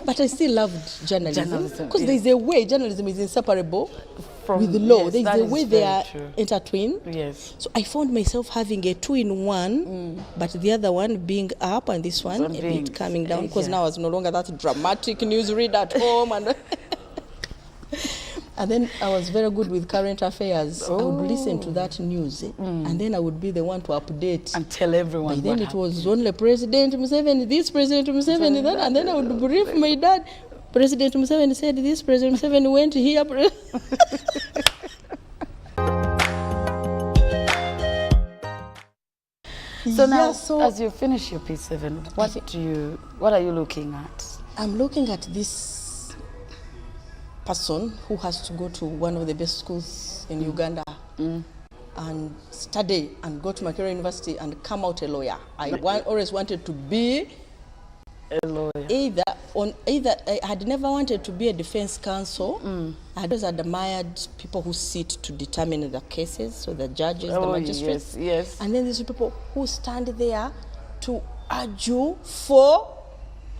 But I still loved journalism because there's a way journalism is inseparable with the law. There's a way they are intertwined. Yes. So I found myself having a 2-in-1, but the other one being up and this one a bit coming down because now I was no longer that dramatic newsreader at home. And then I was very good with current affairs. I would listen to that news and then I would be the one to update. And tell everyone. By then it was only President Museveni, this President Museveni, that, and then I would brief my dad. President Museveni said this, President Museveni went here. So now, as you finish your P7, what are you looking at? I'm looking at this person who has to go to one of the best schools in Uganda and study and go to Makerere University and come out a lawyer. I always wanted to be a lawyer. Either I had never wanted to be a defense counsel. I had always admired people who sit to determine the cases, so the judges, the magistrates. Yes. And then there's people who stand there to argue for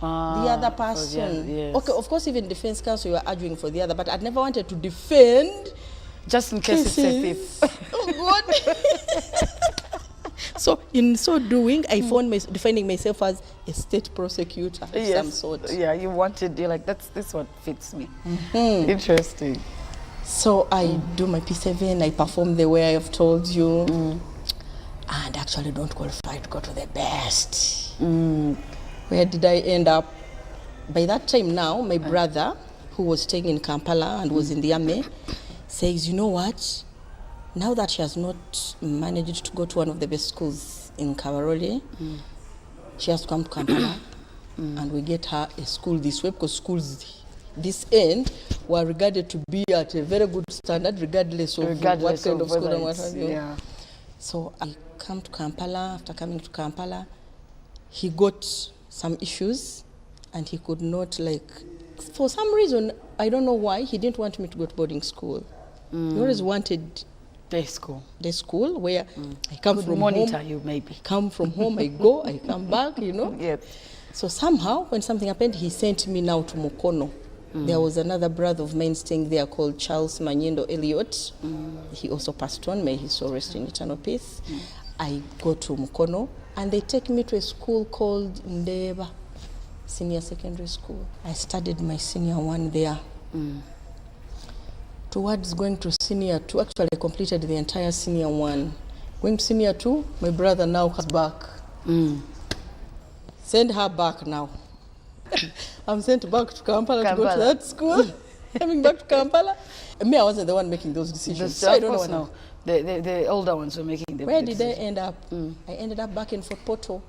the other person. Okay, of course, even defense counsel, you are arguing for the other, but I'd never wanted to defend. Just in case it's a thief. Oh, God. So, in so doing, I found defining myself as a state prosecutor of some sort. Yeah, you're like, this what fits me. Interesting. So, I do my P7, I perform the way I have told you, and actually don't qualify to go to the best. Where did I end up? By that time now, my brother, who was staying in Kampala and was in the army, says, you know what? Now that she has not managed to go to one of the best schools in Kabarole, she has to come to Kampala and we get her a school this way, because schools this end were regarded to be at a very good standard regardless of what kind of school and what have you. So I come to Kampala. After coming to Kampala, he got some issues and he could not, for some reason, I don't know why, he didn't want me to go to boarding school. He always wanted day school where I come from monitor home. You maybe. Come from home, I go, I come back, Yes. So somehow, when something happened, he sent me now to Mukono. There was another brother of mine staying there called Charles Manyindo Elliott. He also passed on, may his soul rest in eternal peace. I go to Mukono, and they take me to a school called Ndeba Senior Secondary School. I studied my senior 1 there. Towards going to senior 2, actually I completed the entire senior 1. Going to senior 2, my brother now comes back. Send her back now. I'm sent back to Kampala to go to that school. Coming back to Kampala. Me, I wasn't the one making those decisions. So I don't know. No. The older ones were making the decisions. Where did I end up? I ended up back in Fort Portal.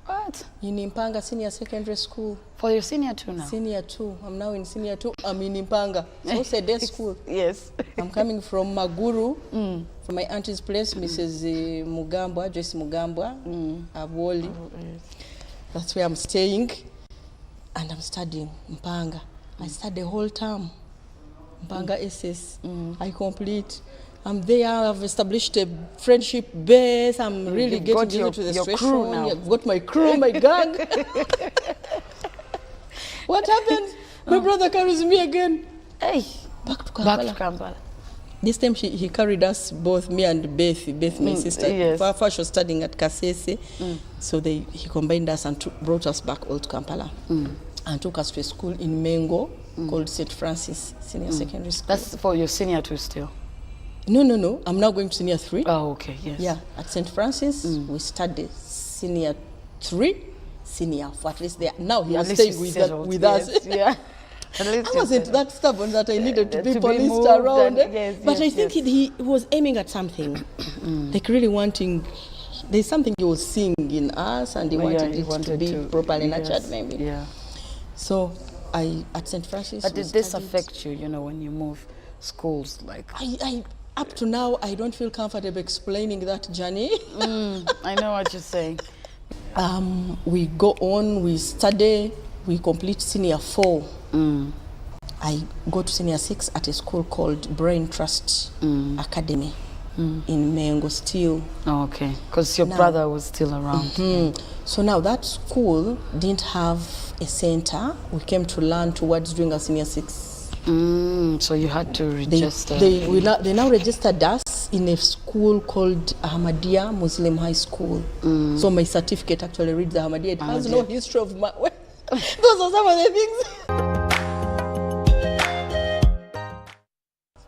What? In Impanga Senior Secondary School. For your senior 2 now? Senior 2. I'm now in senior 2. I'm in Impanga. So it's a day school. Yes. I'm coming from Maguru, from my auntie's place, Mrs. Mugambwa, Joyce Mugambwa, Abwoli. That's where I'm staying. And I'm studying Mpanga. I studied the whole term. Mpanga SS. I complete. I'm there, I've established a friendship base. I'm really getting into the situation. Crew now. I've got my crew, my gang. What happened? My brother carries me again. Hey, back to Kampala. This time he carried us both, me and Beth my sister. Yes. First she was studying at Kasese. So he combined us and brought us back all to Kampala. And took us to a school in Mengo called St. Francis Senior Secondary School. That's for your senior 2 still? No. I'm now going to senior 3. Oh, okay, yes. Yeah, at St. Francis, we studied senior 3, senior 4. At least there. Now he was staying with us. Yeah. I wasn't that stubborn that I needed to be policed around. But I think he was aiming at something. Like really wanting, there's something he was seeing in us and he wanted it to be properly nurtured maybe. Yeah. So at St. Francis. But did this affect you, when you move schools? I up to now, I don't feel comfortable explaining that journey. I know what you're saying. We go on, we study, we complete senior 4. I go to senior 6 at a school called Brain Trust Academy in Mengo still. Oh, okay, because your brother was still around. So now that school didn't have a center. We came to learn towards doing our senior 6. So you had to register. They now registered us in a school called Ahmadiyya Muslim High School. So my certificate actually reads Ahmadiyya. It has no history of my... Those are some of the things.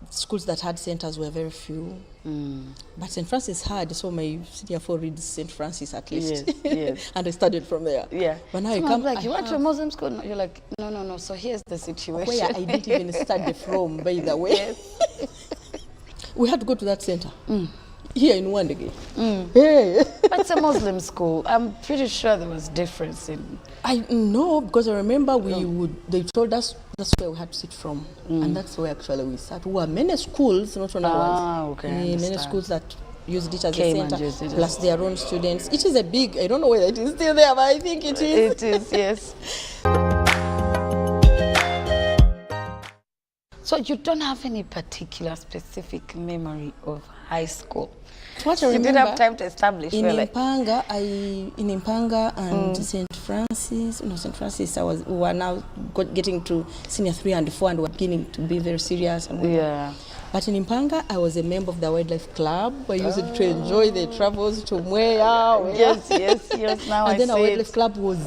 Schools that had centers were very few. But St. Francis had, so my senior 4 reads St. Francis at least. Yes. And I studied from there. Yeah. But now so I come like, you went to a Muslim school? No, you're like, no. So here's the situation. Where I didn't even study from, by the way. Yes. We had to go to that center. Here in Wandegi. Hey. But it's a Muslim school. I'm pretty sure there was difference in... I know, because I remember they told us that's where we had to sit from. And that's where actually we sat. There were many schools, not only ones. Okay, many schools that used it as Came a and center, used it plus their own students. It is a big, I don't know whether it is still there, but I think it is. It is, yes. So you don't have any particular specific memory of high school? What I you remember, didn't have time to establish. In Impanga, and St. Francis, St. Francis, we were now getting to senior 3 and 4 and were beginning to be very serious. And But in Impanga, I was a member of the wildlife club. I used to enjoy the travels to Mwea. Yes. Now and I then our see wildlife club was,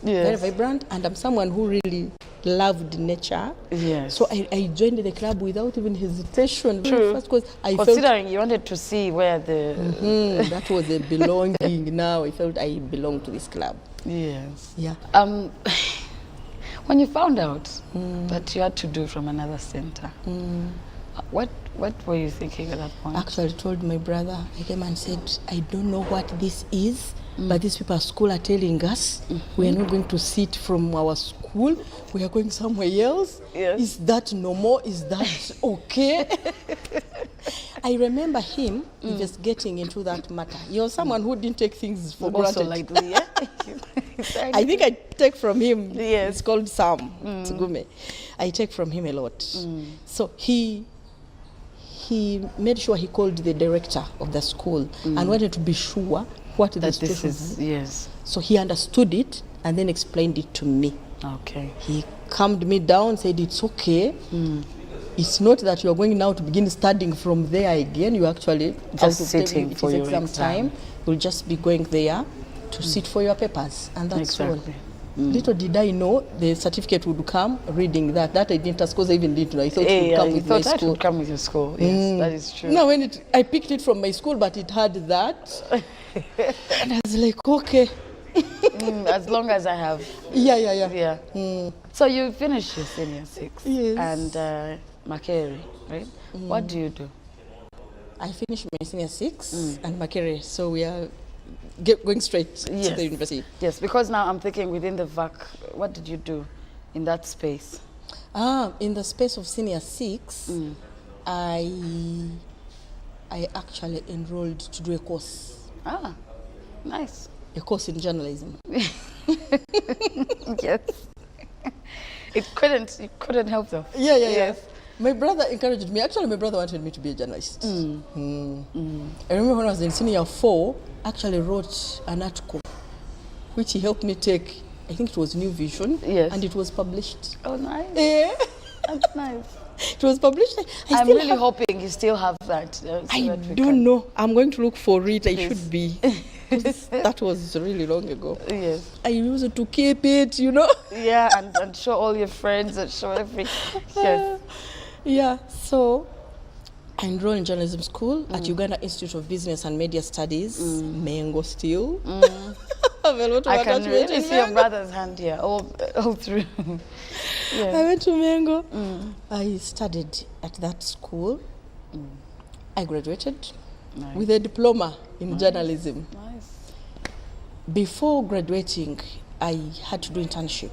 very vibrant. And I'm someone who really loved nature. Yes. So I joined the club without even hesitation. True. First, because I considering you wanted to see where the that was a belonging. Now I felt I belonged to this club. Yes. Yeah. When you found out that you had to do from another center, what were you thinking at that point? Actually, I told my brother. I came and said, I don't know what this is. But these people at school are telling us we are not going to sit from our school, we are going somewhere else. Yes. Is that normal? Is that okay? I remember him investigating into that matter. You're someone who didn't take things for granted. Lightly, yeah? I think I take from him. Yes. It's called Sam Tsugume. I take from him a lot. So he made sure he called the director of the school and wanted to be sure what the situation is. Yes. So he understood it and then explained it to me. Okay. He calmed me down, said it's okay. It's not that you are going now to begin studying from there again. You actually just sitting for your exam time. You'll just be going there to sit for your papers, and that's all. Little did I know the certificate would come reading that. That I didn't ask because I even didn't know. I thought it would come with my school. Would come with your school. Yes, that is true. No, I picked it from my school, but it had that. And I was like, okay. As long as I have. Yeah. So you finished your senior 6. Yes. And Makere, right? What do you do? I finished my senior 6 and Makere. So we are going straight to the university. Yes, because now I'm thinking within the VAC, what did you do in that space? In the space of senior 6, I actually enrolled to do a course. Nice. A course in journalism. Yes. It couldn't help though. Yes. My brother encouraged me. Actually, my brother wanted me to be a journalist. I remember when I was in senior 4, actually wrote an article, which he helped me take. I think it was New Vision. Yes. And it was published. Oh, nice. Yeah. That's nice. It was published. I'm really hoping you still have that. I don't know. I'm going to look for it. I should be. That was really long ago. Yes. I used to keep it, Yeah, and show all your friends and show everything. Yes. Yeah, so I enrolled in journalism school at Uganda Institute of Business and Media Studies, Mengo still. I can really see your brother's hand here, all through. I went to Mengo. I studied at that school. I graduated with a diploma in journalism. Nice. Before graduating, I had to do internship.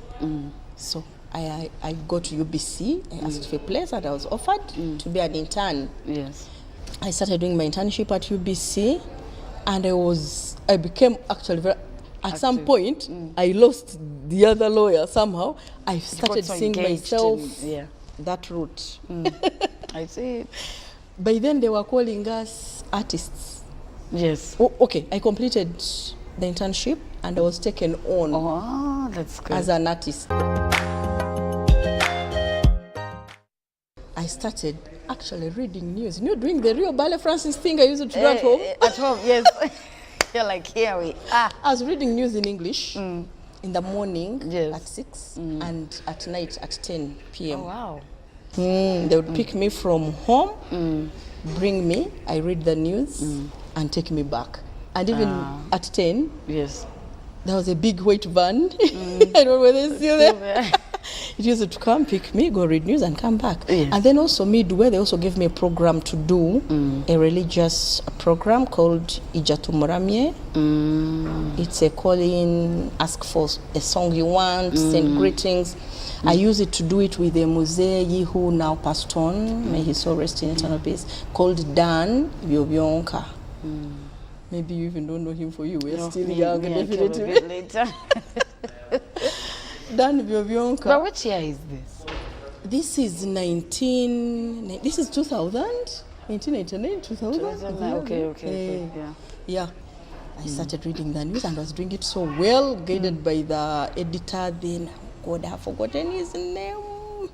So I got to UBC, I asked for a place and I was offered to be an intern. Yes. I started doing my internship at UBC and I became actually At some point, I lost the other lawyer somehow. I started seeing myself that route. I see it. By then, they were calling us artists. Yes. Oh, okay, I completed the internship and I was taken on that's good. as an artist. I started actually reading news. You know, doing the real Ballet Francis thing I used to do at home. At home, yes. You're like, here we are. I was reading news in English in the morning at 6 and at night at 10 p.m. Oh, wow. They would pick me from home, bring me, I read the news, and take me back. And even at 10, there was a big white van. I don't know whether it's still there. It used to come, pick me, go read news, and come back. And then also midway, they also gave me a program to do, a religious program called Ijatumuramye. It's a call-in, ask for a song you want, send greetings. I use it to do it with a Muzee who now passed on, may his soul rest in eternal peace, called Dan Biobyonka. Maybe you even don't know him for you. We're still young, definitely. Later. Dan Biobyonka. But which year is this? This is 2000? 1999, 2000? Okay. Yeah. I started reading the news and I was doing it so well, guided by the editor then. God, I have forgotten his name.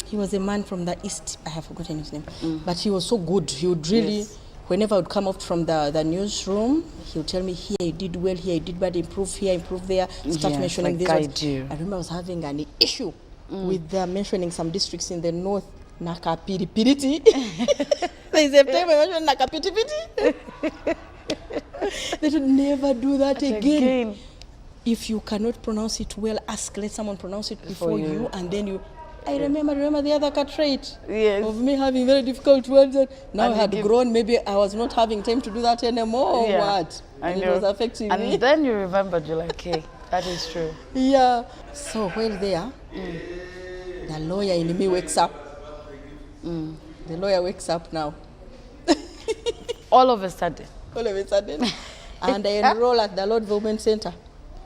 He was a man from the East. I have forgotten his name. But he was so good. He would really, whenever I would come out from the newsroom, he would tell me, here I did well, here I did bad, improve here, improve there, start mentioning this. I remember I was having an issue with mentioning some districts in the north, Nakapiripiriti. There's a time I mentioned Nakapiripiriti. They should never do that again. If you cannot pronounce it well, let someone pronounce it before you, and then you. I remember the other trait of me having very difficult words. Now I had grown, maybe I was not having time to do that anymore. Or what? And it was affecting me. And then you remembered, you're like, hey, that is true. Yeah. So while there, the lawyer in me wakes up. The lawyer wakes up now. All of a sudden. And I enroll at the Lord Women Center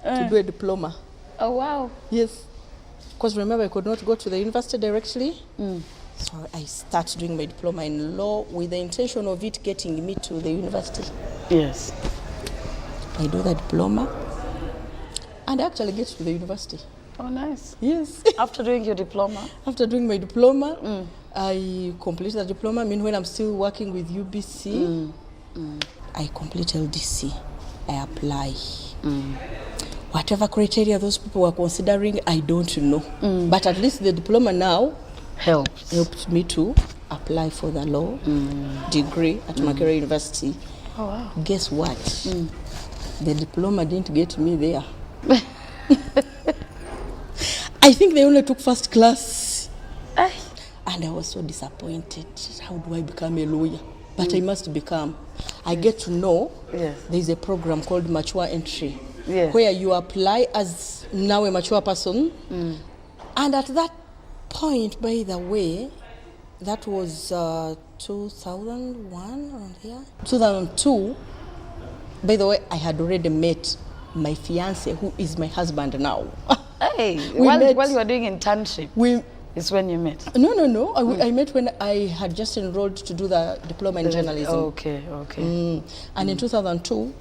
to do a diploma. Oh, wow. Yes. Because remember, I could not go to the university directly. So I start doing my diploma in law with the intention of it getting me to the university. Yes. I do the diploma and I actually get to the university. Oh, nice. Yes. After doing your diploma? After doing my diploma, I completed the diploma. Meanwhile, I'm still working with UBC. I complete LDC. I apply. Whatever criteria those people were considering, I don't know. But at least the diploma now helped me to apply for the law degree at Makerere University. Oh, wow. Guess what? The diploma didn't get me there. I think they only took first class. And I was so disappointed. How do I become a lawyer? But I must become. I get to know there's a program called Mature Entry, where you apply as now a mature person. And at that point, by the way, that was 2001, around here. 2002, by the way, I had already met my fiance, who is my husband now. Hey, while you were doing internship, is when you met? No. I met when I had just enrolled to do the diploma in journalism. Okay. And in 2002,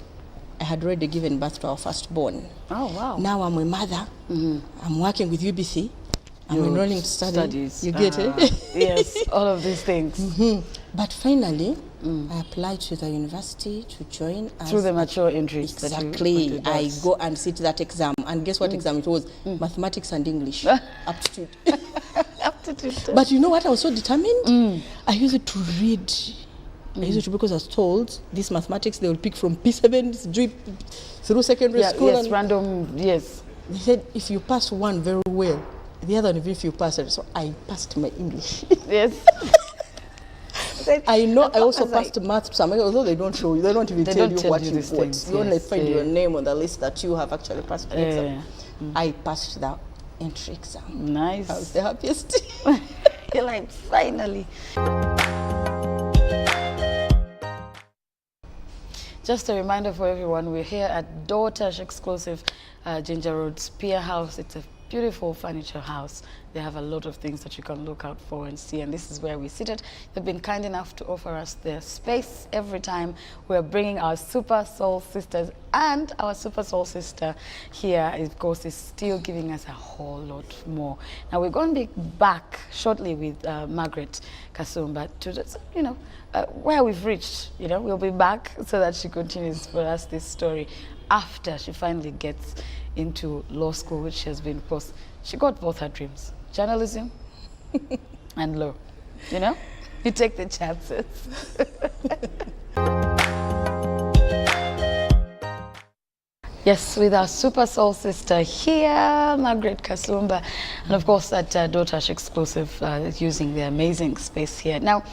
I had already given birth to our firstborn. Oh, wow. Now I'm a mother. I'm working with UBC. I'm enrolling to studies. You get it? Yes, all of these things. But finally, I applied to the university to join. Through the mature entries. Exactly. I go and sit that exam. And guess what exam it was? Mathematics and English. Aptitude. But you know what? I was so determined. I used to read. I used to, because I was told this mathematics they will pick from P7 through secondary school. Yes, random, yes. They said if you pass one very well, the other one if you pass it. So I passed my English. Yes. I know I also passed maths somewhere, although they don't show you, they don't even tell you what you want. You only find your name on the list that you have actually passed the exam. I passed the entry exam. Nice. I was the happiest. You're like, finally. Just a reminder for everyone, we're here at Daughters Exclusive Ginger Road Spear House. It's a beautiful furniture house. They have a lot of things that you can look out for and see, and this is where we seated. They've been kind enough to offer us their space every time we're bringing our Super Soul Sisters, and our Super Soul Sister here, of course, is still giving us a whole lot more. Now, we're going to be back shortly with Margaret Kasumba to just, where we've reached. We'll be back so that she continues for us this story after she finally gets into law school, which she has been, of course, she got both her dreams, journalism and law. You take the chances. Yes, with our Super Soul Sister here, Margaret Kasumba, and of course at Daughters Exclusive, using the amazing space here. Now,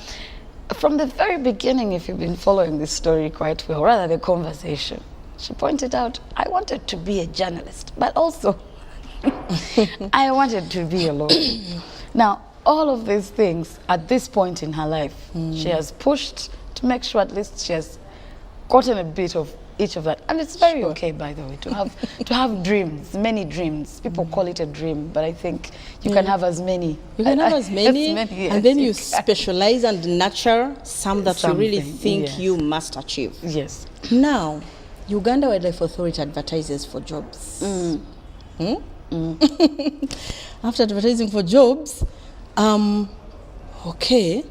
from the very beginning, if you've been following this story quite well, rather the conversation, she pointed out, I wanted to be a journalist, but also I wanted to be a lawyer. Now, all of these things at this point in her life, she has pushed to make sure at least she has gotten a bit of each of that. And it's very okay, by the way, to have dreams, many dreams. People call it a dream, but I think you can have as many. You can have as many, and then you can specialize and nurture some that you really think you must achieve. Yes. Now, Uganda Wildlife Authority advertises for jobs. After advertising for jobs, okay,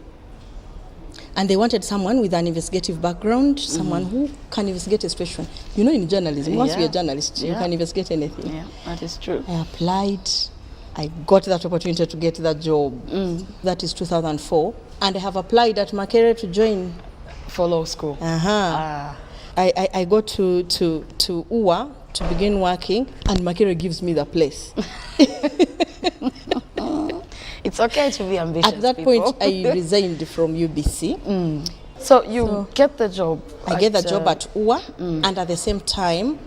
and they wanted someone with an investigative background, someone who can investigate a situation. In journalism, once you're a journalist, you can investigate anything. Yeah, that is true. I applied. I got that opportunity to get that job. That is 2004, and I have applied at Makerere to join for law school. I go to UWA to begin working, and Makerere gives me the place. It's okay to be ambitious. At that point, I resigned from UBC. So you get the job. I get the job at UWA, and at the same time.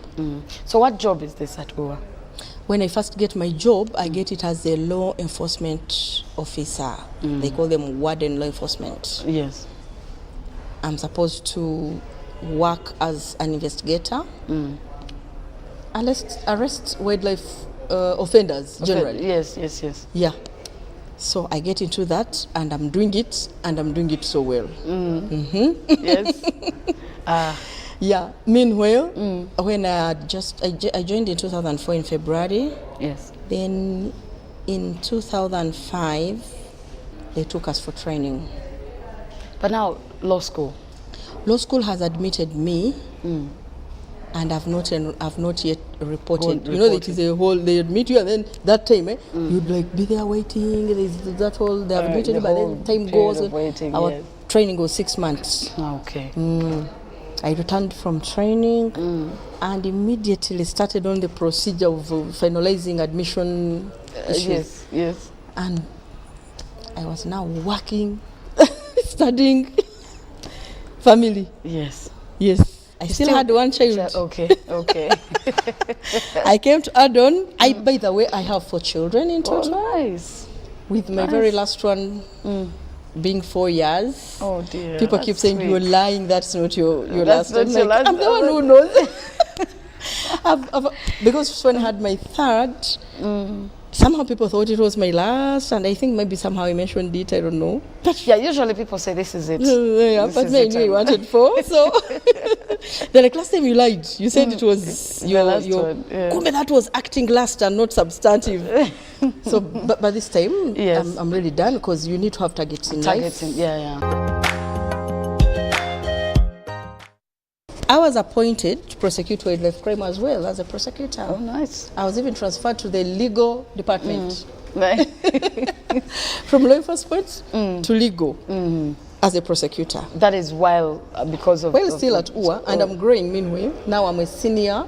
So what job is this at UWA? When I first get my job, I get it as a law enforcement officer. They call them warden law enforcement. Yes. I'm supposed to work as an investigator, arrest wildlife offenders generally. Yes. Yeah. So I get into that, and I'm doing it, so well. Yes. Yeah. Meanwhile, when I joined in 2004 in February. Yes. Then in 2005, they took us for training. But now, law school. Law school has admitted me, and I've not yet reported. It is a whole. They admit you, and then that time, you'd like be there waiting. There's that whole. They have admitted you, but then time goes. Our training goes 6 months. Okay. I returned from training, and immediately started on the procedure of finalizing admission issues. Yes. And I was now working, studying. Family. Yes. I still had one child. Okay. I came to add on. By the way, I have 4 children in total. Oh, nice. With my very last one being 4 years. Oh dear. People keep saying you're lying. That's not your last one. I'm the one who knows. Because when I had my third, somehow people thought it was my last, and I think maybe somehow I mentioned it, I don't know. But yeah, usually people say this is it. But I knew you wanted 4, so they're like, last time you lied. You said it was your last one. Yeah. That was acting last and not substantive. So, but this time, I'm really done, because you need to have targets in life. I was appointed to prosecute wildlife crime as well as a prosecutor. Oh, nice. I was even transferred to the legal department. From law enforcement to legal as a prosecutor. That is because of... While still at UWA, and I'm growing meanwhile. Now I'm a senior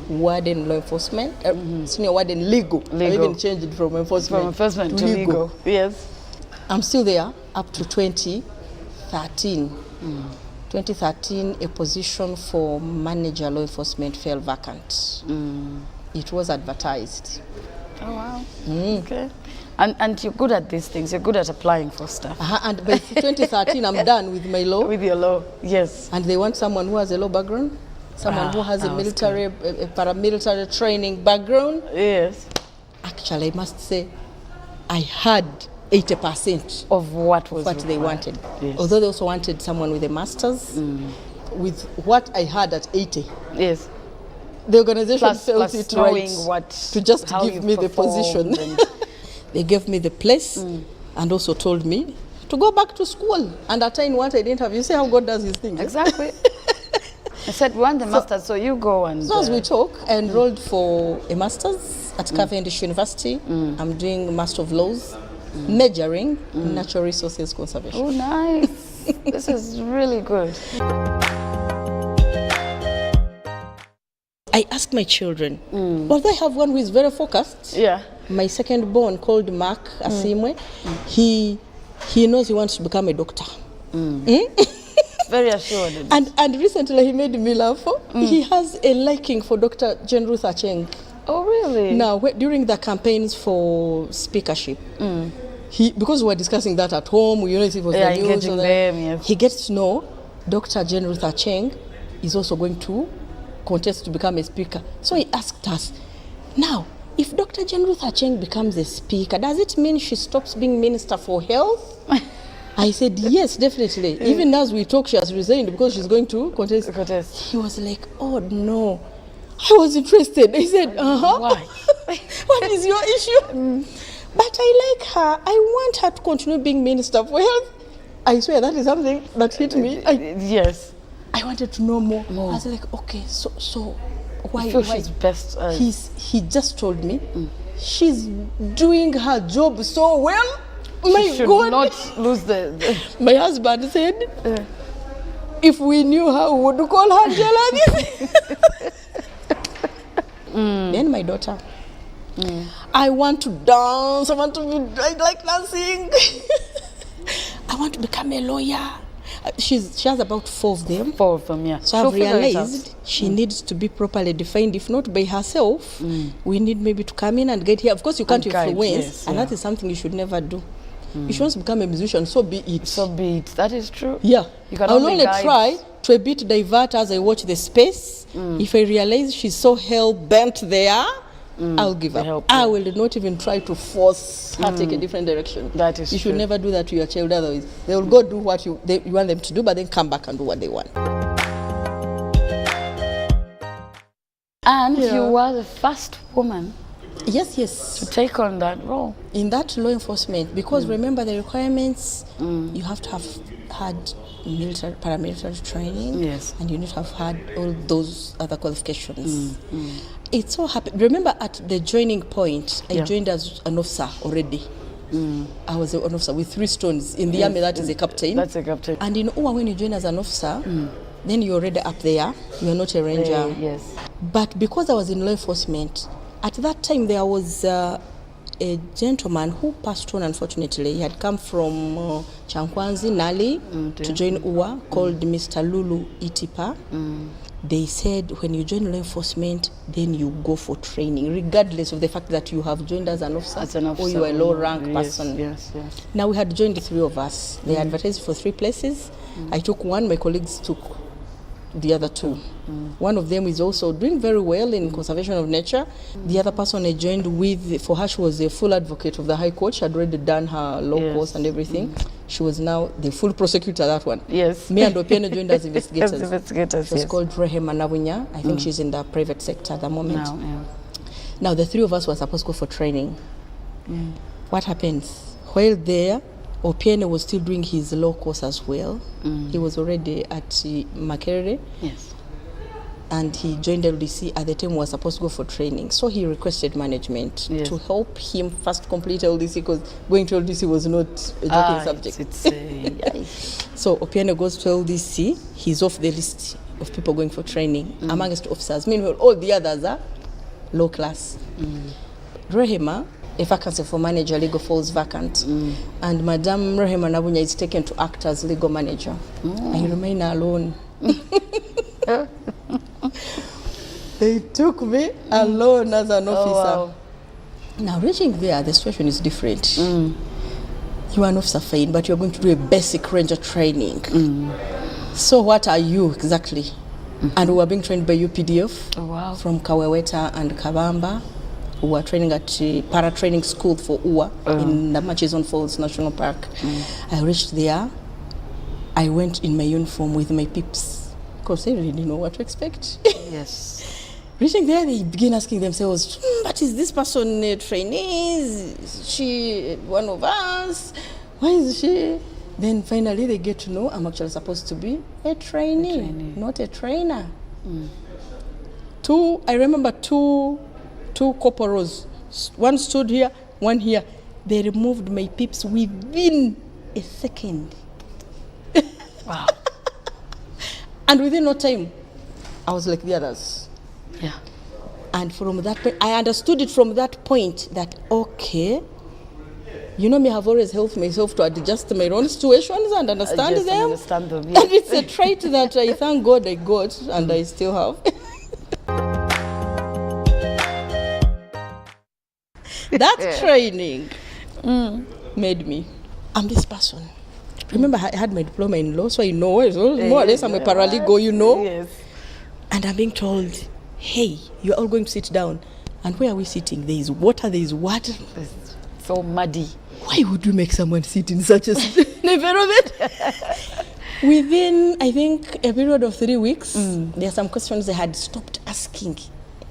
warden law enforcement, senior warden legal. I even changed it from enforcement to legal. Yes. I'm still there up to 2013. 2013, a position for manager law enforcement fell vacant. It was advertised. Oh, wow. Okay. And you're good at these things. You're good at applying for stuff. And by 2013, I'm done with my law. With your law, yes. And they want someone who has a law background, someone who has a military, a paramilitary training background. Yes. Actually, I must say, I had 80% of what they wanted. Yes. Although they also wanted someone with a master's. With what I had at 80. Yes. The organization felt it knowing right to just give me the position. They gave me the place and also told me to go back to school and attain what I didn't have. You see how God does his things. Exactly. I said, we want the master's, so you go and... So as we talk, I enrolled for a master's at Cavendish University. I'm doing Master of Laws, majoring in Natural Resources Conservation. Oh, nice. This is really good. I ask my children, well, I have one who is very focused. Yeah. My second born, called Mark Asimwe, he knows he wants to become a doctor. Very assured. And recently he made me laugh. He has a liking for Dr. Jane Ruth Acheng. Oh, really? Now, during the campaigns for speakership, because we were discussing that at home, you know, it was the news. Engaging them, yes. He gets to know Dr. Jane Ruth Acheng is also going to contest to become a speaker. So he asked us, now, if Dr. Jane Ruth Acheng becomes a speaker, does it mean she stops being Minister for Health? I said, yes, definitely. Even as we talk, she has resigned because she's going to contest. He was like, oh, no. I was interested. I said, Why? What is your issue? But I like her. I want her to continue being Minister for Health. I swear, that is something that hit me. Yes. I wanted to know more. I was like, okay, so why? She's best. He just told me she's doing her job so well. She should not lose the... My husband said, if we knew her, we would call her Angela. Then my daughter, I want to dance. I like dancing. I want to become a lawyer. She has about 4 of them. 4 of them, yeah. So I've realized she needs to be properly defined. If not by herself, we need maybe to come in and get here. Of course, you can't influence, and that is something you should never do. If she wants to become a musician, so be it. So be it. That is true. Yeah. You can I'll only try to a bit divert as I watch the space. If I realize she's so hell-bent there, I'll give up. I will not even try to force her to take a different direction. That is You should never do that to your child, otherwise they will go do what you want them to do, but then come back and do what they want. And you were the first woman Yes. to take on that role. In that law enforcement, because remember the requirements, you have to have had paramilitary training, and you need to have had all those other qualifications. It so happened, remember at the joining point, I joined as an officer already. I was an officer with 3 stones. In the army, that is a captain. That's a captain. And in UWA, when you join as an officer, then you're already up there. You're not a ranger. Yes. But because I was in law enforcement, at that time there was a gentleman who passed on, unfortunately. He had come from Chankwanzi, Nali, to join UWA, called Mr. Lulu Itipa. They said when you join law enforcement, then you go for training, regardless of the fact that you have joined as an officer, or you are a low rank person. Yes. Now we had joined the 3 of us. They advertised for 3 places. I took one, my colleagues took the other 2. One of them is also doing very well in conservation of nature. The other person I joined with, for her, she was a full advocate of the High Court. She had already done her law course and everything. She was now the full prosecutor, that one. Yes. Me and Opiene joined as investigators. Investigators, She was called Rehema Nabunya. I think she's in the private sector at the moment. Now, the 3 of us were supposed to go for training. What happens? While there, Opiene was still doing his law course as well. He was already at Makerere. Yes. And he joined LDC at the time we were supposed to go for training. So he requested management to help him first complete LDC, because going to LDC was not a joking subject. So Opiene goes to LDC. He's off the list of people going for training amongst officers. Meanwhile, all the others are low class. Rehema, a vacancy for manager, legal falls vacant. And Madam Rehema Nabunya is taken to act as legal manager. I remain alone. They took me alone as an officer. Now, reaching there, the situation is different. You are an officer fine, but you're going to do a basic ranger training. So what are you exactly? And we were being trained by UPDF from Kaweweta and Kabamba, who were training at para-training school for UWA in the Murchison Falls National Park. I reached there. I went in my uniform with my peeps, because they really didn't know what to expect. Yes. Reaching there, they begin asking themselves, but is this person a trainee? Is she one of us? Why is she? Then finally they get to know I'm actually supposed to be a trainee. Not a trainer. I remember two corporals. One stood here, one here. They removed my peeps within a second. Wow. And within no time, I was like the others. Yeah. And from that point, I understood it from that point that, okay, you know me, I've always helped myself to adjust my own situations and understand them. Understand them, yes. And it's a trait that I thank God I got and I still have. That training made me, I'm this person. Remember, I had my diploma in law, so I know it's more or less I'm a paralegal, you know. Yes. And I'm being told, hey, you're all going to sit down. And where are we sitting? There is water, there is water. It's so muddy. Why would you make someone sit in such an environment? Within, I think, a period of 3 weeks, there are some questions they had stopped asking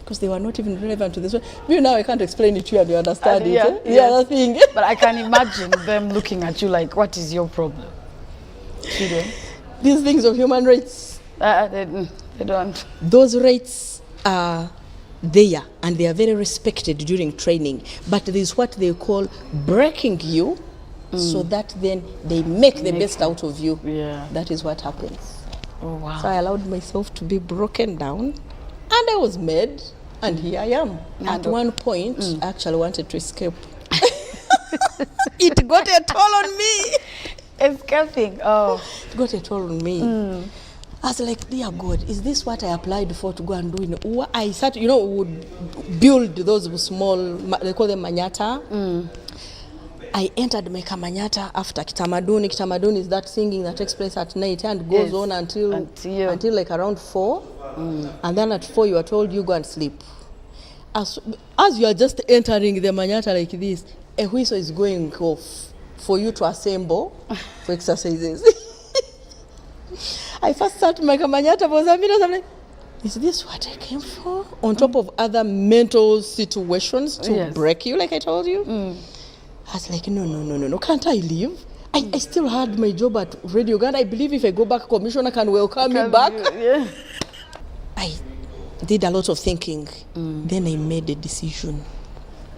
because they were not even relevant to this one. You now I can't explain it to you and you understand it. Yeah, Yeah, that thing. But I can imagine them looking at you like, what is your problem? Children. These things of human rights. They don't. Those rights are there and they are very respected during training. But there is what they call breaking you so that then they make the best out of you. Yeah. That is what happens. Oh, wow. So I allowed myself to be broken down and I was made and here I am. At one point, I actually wanted to escape. It got a toll on me. Escaping, oh. It got a toll on me. I was like, dear God, is this what I applied for to go and do in UWA? I started, you know, would build those small, they call them manyata. I entered my kamanyata after kitamaduni. Kitamaduni is that singing that takes place at night and goes on until like around 4. And then at 4 you are told you go and sleep. As you are just entering the manyata like this, a whistle is going off for you to assemble for exercises. I first started my kamanyata for some minutes. I'm like, is this what I came for? On top of other mental situations to break you, like I told you. I was like, no, can't I leave? I still had my job at Radio Uganda. I believe if I go back, Commissioner can welcome me back. I did a lot of thinking. Then I made a decision.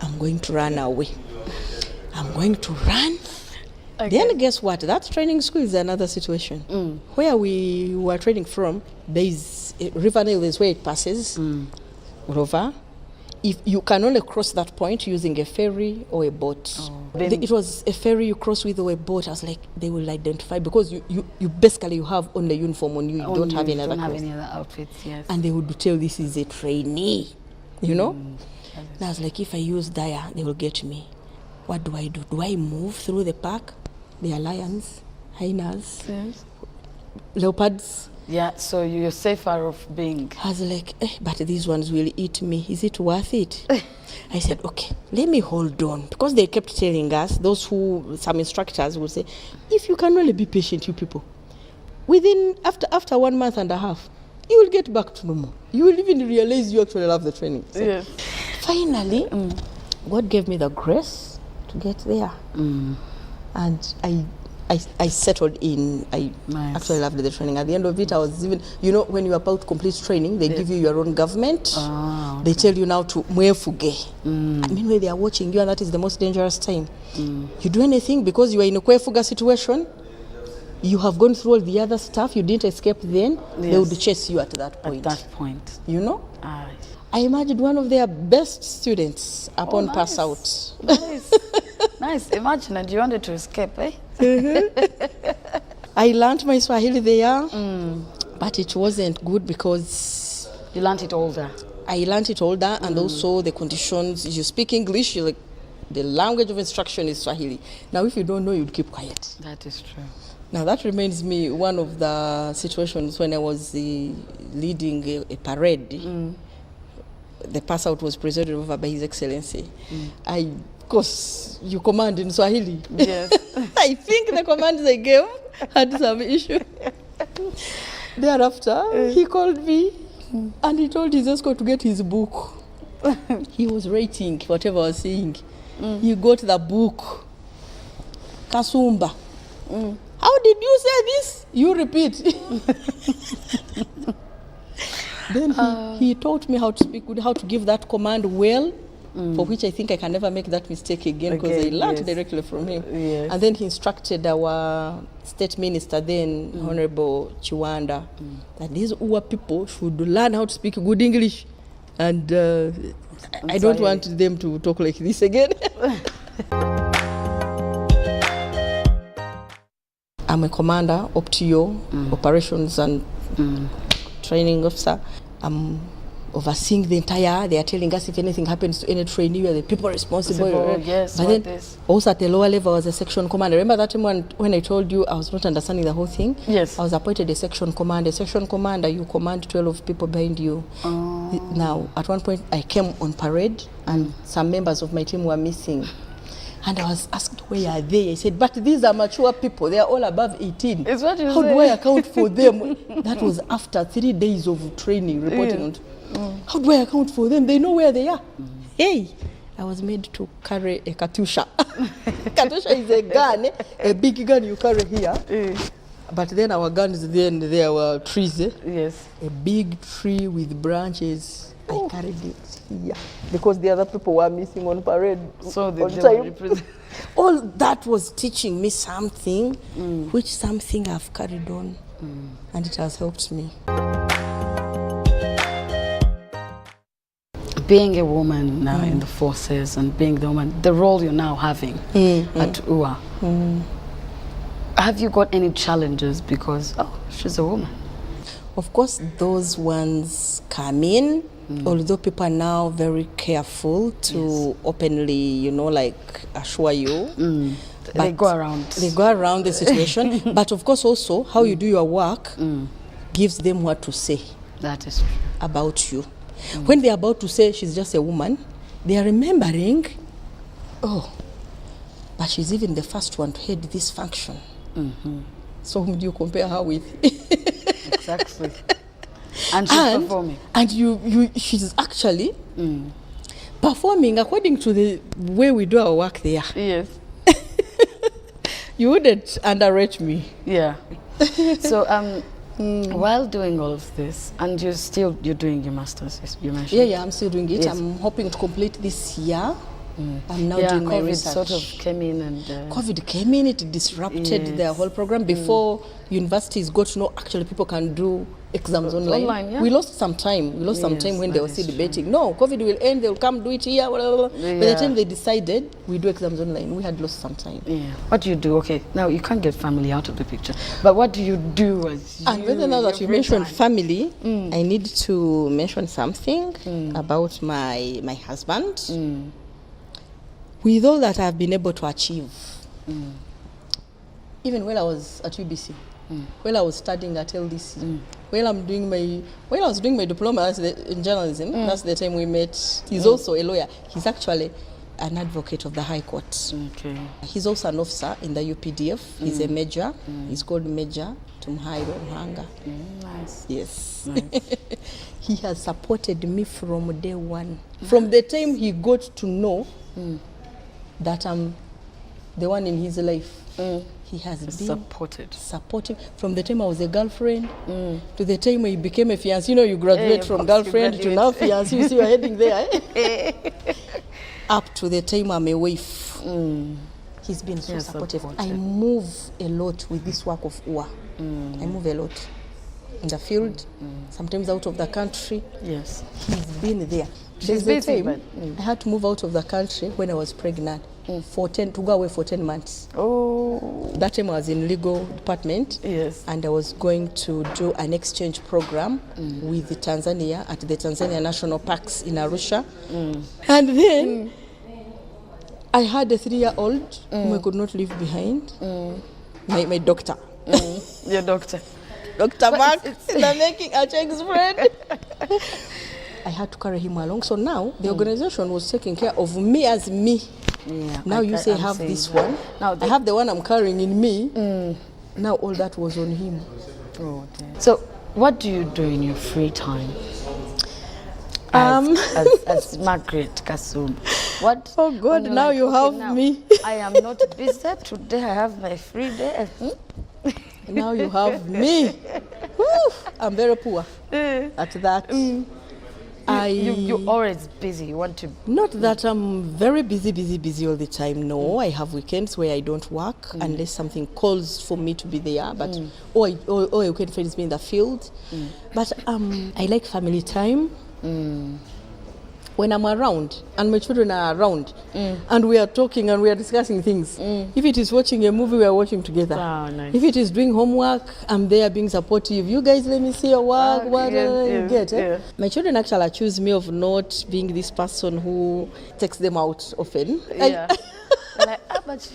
I'm going to run away. I'm going to run. Okay. Then guess what? That training school is another situation. Where we were training from, there is River Nile, is where it passes. Rover. If you can only cross that point using a ferry or a boat. It was a ferry you cross with or a boat. I was like, they will identify because you basically you have only uniform on you. You don't have any other clothes. Have any other outfits, yes. And they would tell this is a trainee, you know. And I was like, if I use Daya, they will get me. What do I do? Do I move through the park? There are lions, hyenas, leopards. Yeah, so you're safer of being. I was like, but these ones will eat me. Is it worth it? I said, okay, let me hold on. Because they kept telling us, some instructors would say, if you can only be patient, you people, after 1 month and a half, you will get back to normal. You will even realize you actually love the training. So finally, God gave me the grace to get there. And I settled in. I actually loved the training. At the end of it, I was even, you know, when you're about to complete training, they give you your own government. They tell you now to mwefuge. Meanwhile, they are watching you, and that is the most dangerous time. You do anything because you are in a kwefuga situation, you have gone through all the other stuff, you didn't escape then, they would chase you at that point. At that point. You know? I imagined one of their best students upon pass out. Nice. Nice. Imagine, and you wanted to escape, eh? I learned my Swahili there, but it wasn't good because... You learned it all there? I learned it all there, and also the conditions. You speak English, you like the language of instruction is Swahili. Now, if you don't know, you'd keep quiet. That is true. Now, that reminds me one of the situations when I was leading a parade. The pass out was presided over by His Excellency. Of course, you command in Swahili. Yes. I think the commands I gave had some issue. Thereafter, he called me and he told his escort to get his book. He was writing whatever I was saying. He got the book. Kasumba. How did you say this? You repeat. Then he taught me how to speak good, how to give that command well, for which I think I can never make that mistake again, because I learned directly from him. Yes. And then he instructed our state minister then, Honorable Chiwanda, that these Uwa people should learn how to speak good English. And I don't want them to talk like this again. I'm a commander, OPTIO, operations and training officer. I'm overseeing the entire, they are telling us if anything happens to any trainee, we are the people responsible. Yes, but then also at the lower level, I was a section commander. Remember that time when I told you I was not understanding the whole thing? Yes. I was appointed a section commander. A section commander, you command 12 people behind you. Now, at one point, I came on parade and some members of my team were missing. And I was asked, where are they? I said, but these are mature people. They are all above 18. It's what you How say. do I account for them? That was after 3 days of training, reporting on. How do I account for them? They know where they are. Hey, I was made to carry a Katusha. Katusha is a gun, a big gun you carry here. But then our guns, then there were trees. Yes. A big tree with branches. I carried it here because the other people were missing on parade. So they were all that was teaching me something, which something I've carried on, and it has helped me. Being a woman now in the forces and being the woman, the role you're now having at UA, have you got any challenges because, she's a woman? Of course, those ones come in, although people are now very careful to openly, assure you. They go around. They go around the situation. But of course also, how you do your work gives them what to say. That is true. About you. When they're about to say she's just a woman, they are remembering, but she's even the first one to head this function. So whom do you compare her with? Exactly. And she's performing. And she's actually performing according to the way we do our work there. Yes. You wouldn't underrate me. Yeah. So while doing all of this, and you're doing your master's, you mentioned. Yeah, I'm still doing it. Yes. I'm hoping to complete this year. I'm now doing my COVID research. sort of came in and... COVID came in, it disrupted the whole program. Before universities got to know actually people can do exams online. We lost some time. We lost some time when they were still debating. No, COVID will end, they'll come do it here. Blah, blah, blah. By the time they decided, we do exams online. We had lost some time. Yeah. What do you do? Okay, now you can't get family out of the picture. But what do you do as and whether now that you mentioned family, I need to mention something about my husband. With all that I've been able to achieve, even when I was at UBC, when I was studying at LDC, when I was doing my diploma in journalism, that's the time we met. He's also a lawyer. He's actually an advocate of the High Court. Okay. He's also an officer in the UPDF. He's a major. He's called Major Tumhairo Ruhanga. Nice. Yes. Nice. He has supported me from day one. From the time he got to know that I'm the one in his life. He has been supportive from the time I was a girlfriend to the time he became a fiancé. You graduate from girlfriend to now fiancé. You see, you're heading there. Up to the time I'm a wife. He's been so supportive. I move a lot with this work of UA. I move a lot in the field, sometimes out of the country. Yes. He's been there. There's a time I had to move out of the country when I was pregnant. to go away for 10 months. Oh. That time I was in legal department. Yes. And I was going to do an exchange program with Tanzania at the Tanzania National Parks in Arusha. And then I had a 3-year-old whom I could not leave behind. My doctor. Your doctor. Dr. Mark, the making a Cheng's friend. I had to carry him along. So now the organization was taking care of me as me. Yeah, now you say have this one. Now I have the one I'm carrying in me. Now all that was on him. Oh, dear. So what do you do in your free time? As Margaret Kasum. What? Oh God, now you have me. I am not busy. Today I have my free day. Now you have me. I'm very poor at that. You're always busy. You want to... Not that I'm very busy all the time. No, I have weekends where I don't work unless something calls for me to be there. But or a weekend finds me in the field. But I like family time. When I'm around and my children are around and we are talking and we are discussing things. If it is watching a movie, we are watching together. Oh, nice. If it is doing homework, I'm there being supportive. You guys, let me see your work. You get. My children actually accuse me of not being this person who takes them out often. Yeah. Like, but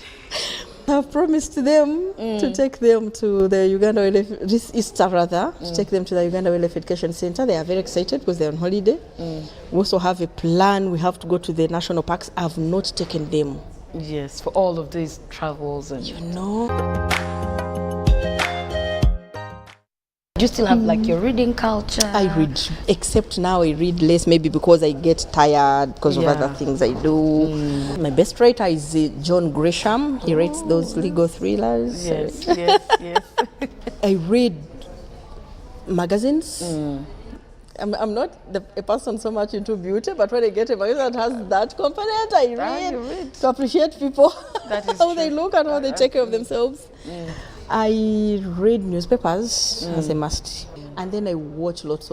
I've promised them to take them to the Uganda this Easter to take them to the Uganda Wildlife Education Center. They are very excited because they're on holiday. We also have a plan. We have to go to the national parks. I've not taken them. Yes, for all of these travels and Do you still have like your reading culture? I read, except now I read less, maybe because I get tired because of other things I do. My best writer is John Grisham. He writes those legal thrillers. Yes. I read magazines. I'm not a person so much into beauty, but when I get a magazine that has that component, I read to appreciate people, that is how they look and how they take care of themselves. I read newspapers as a must, and then I watch lots of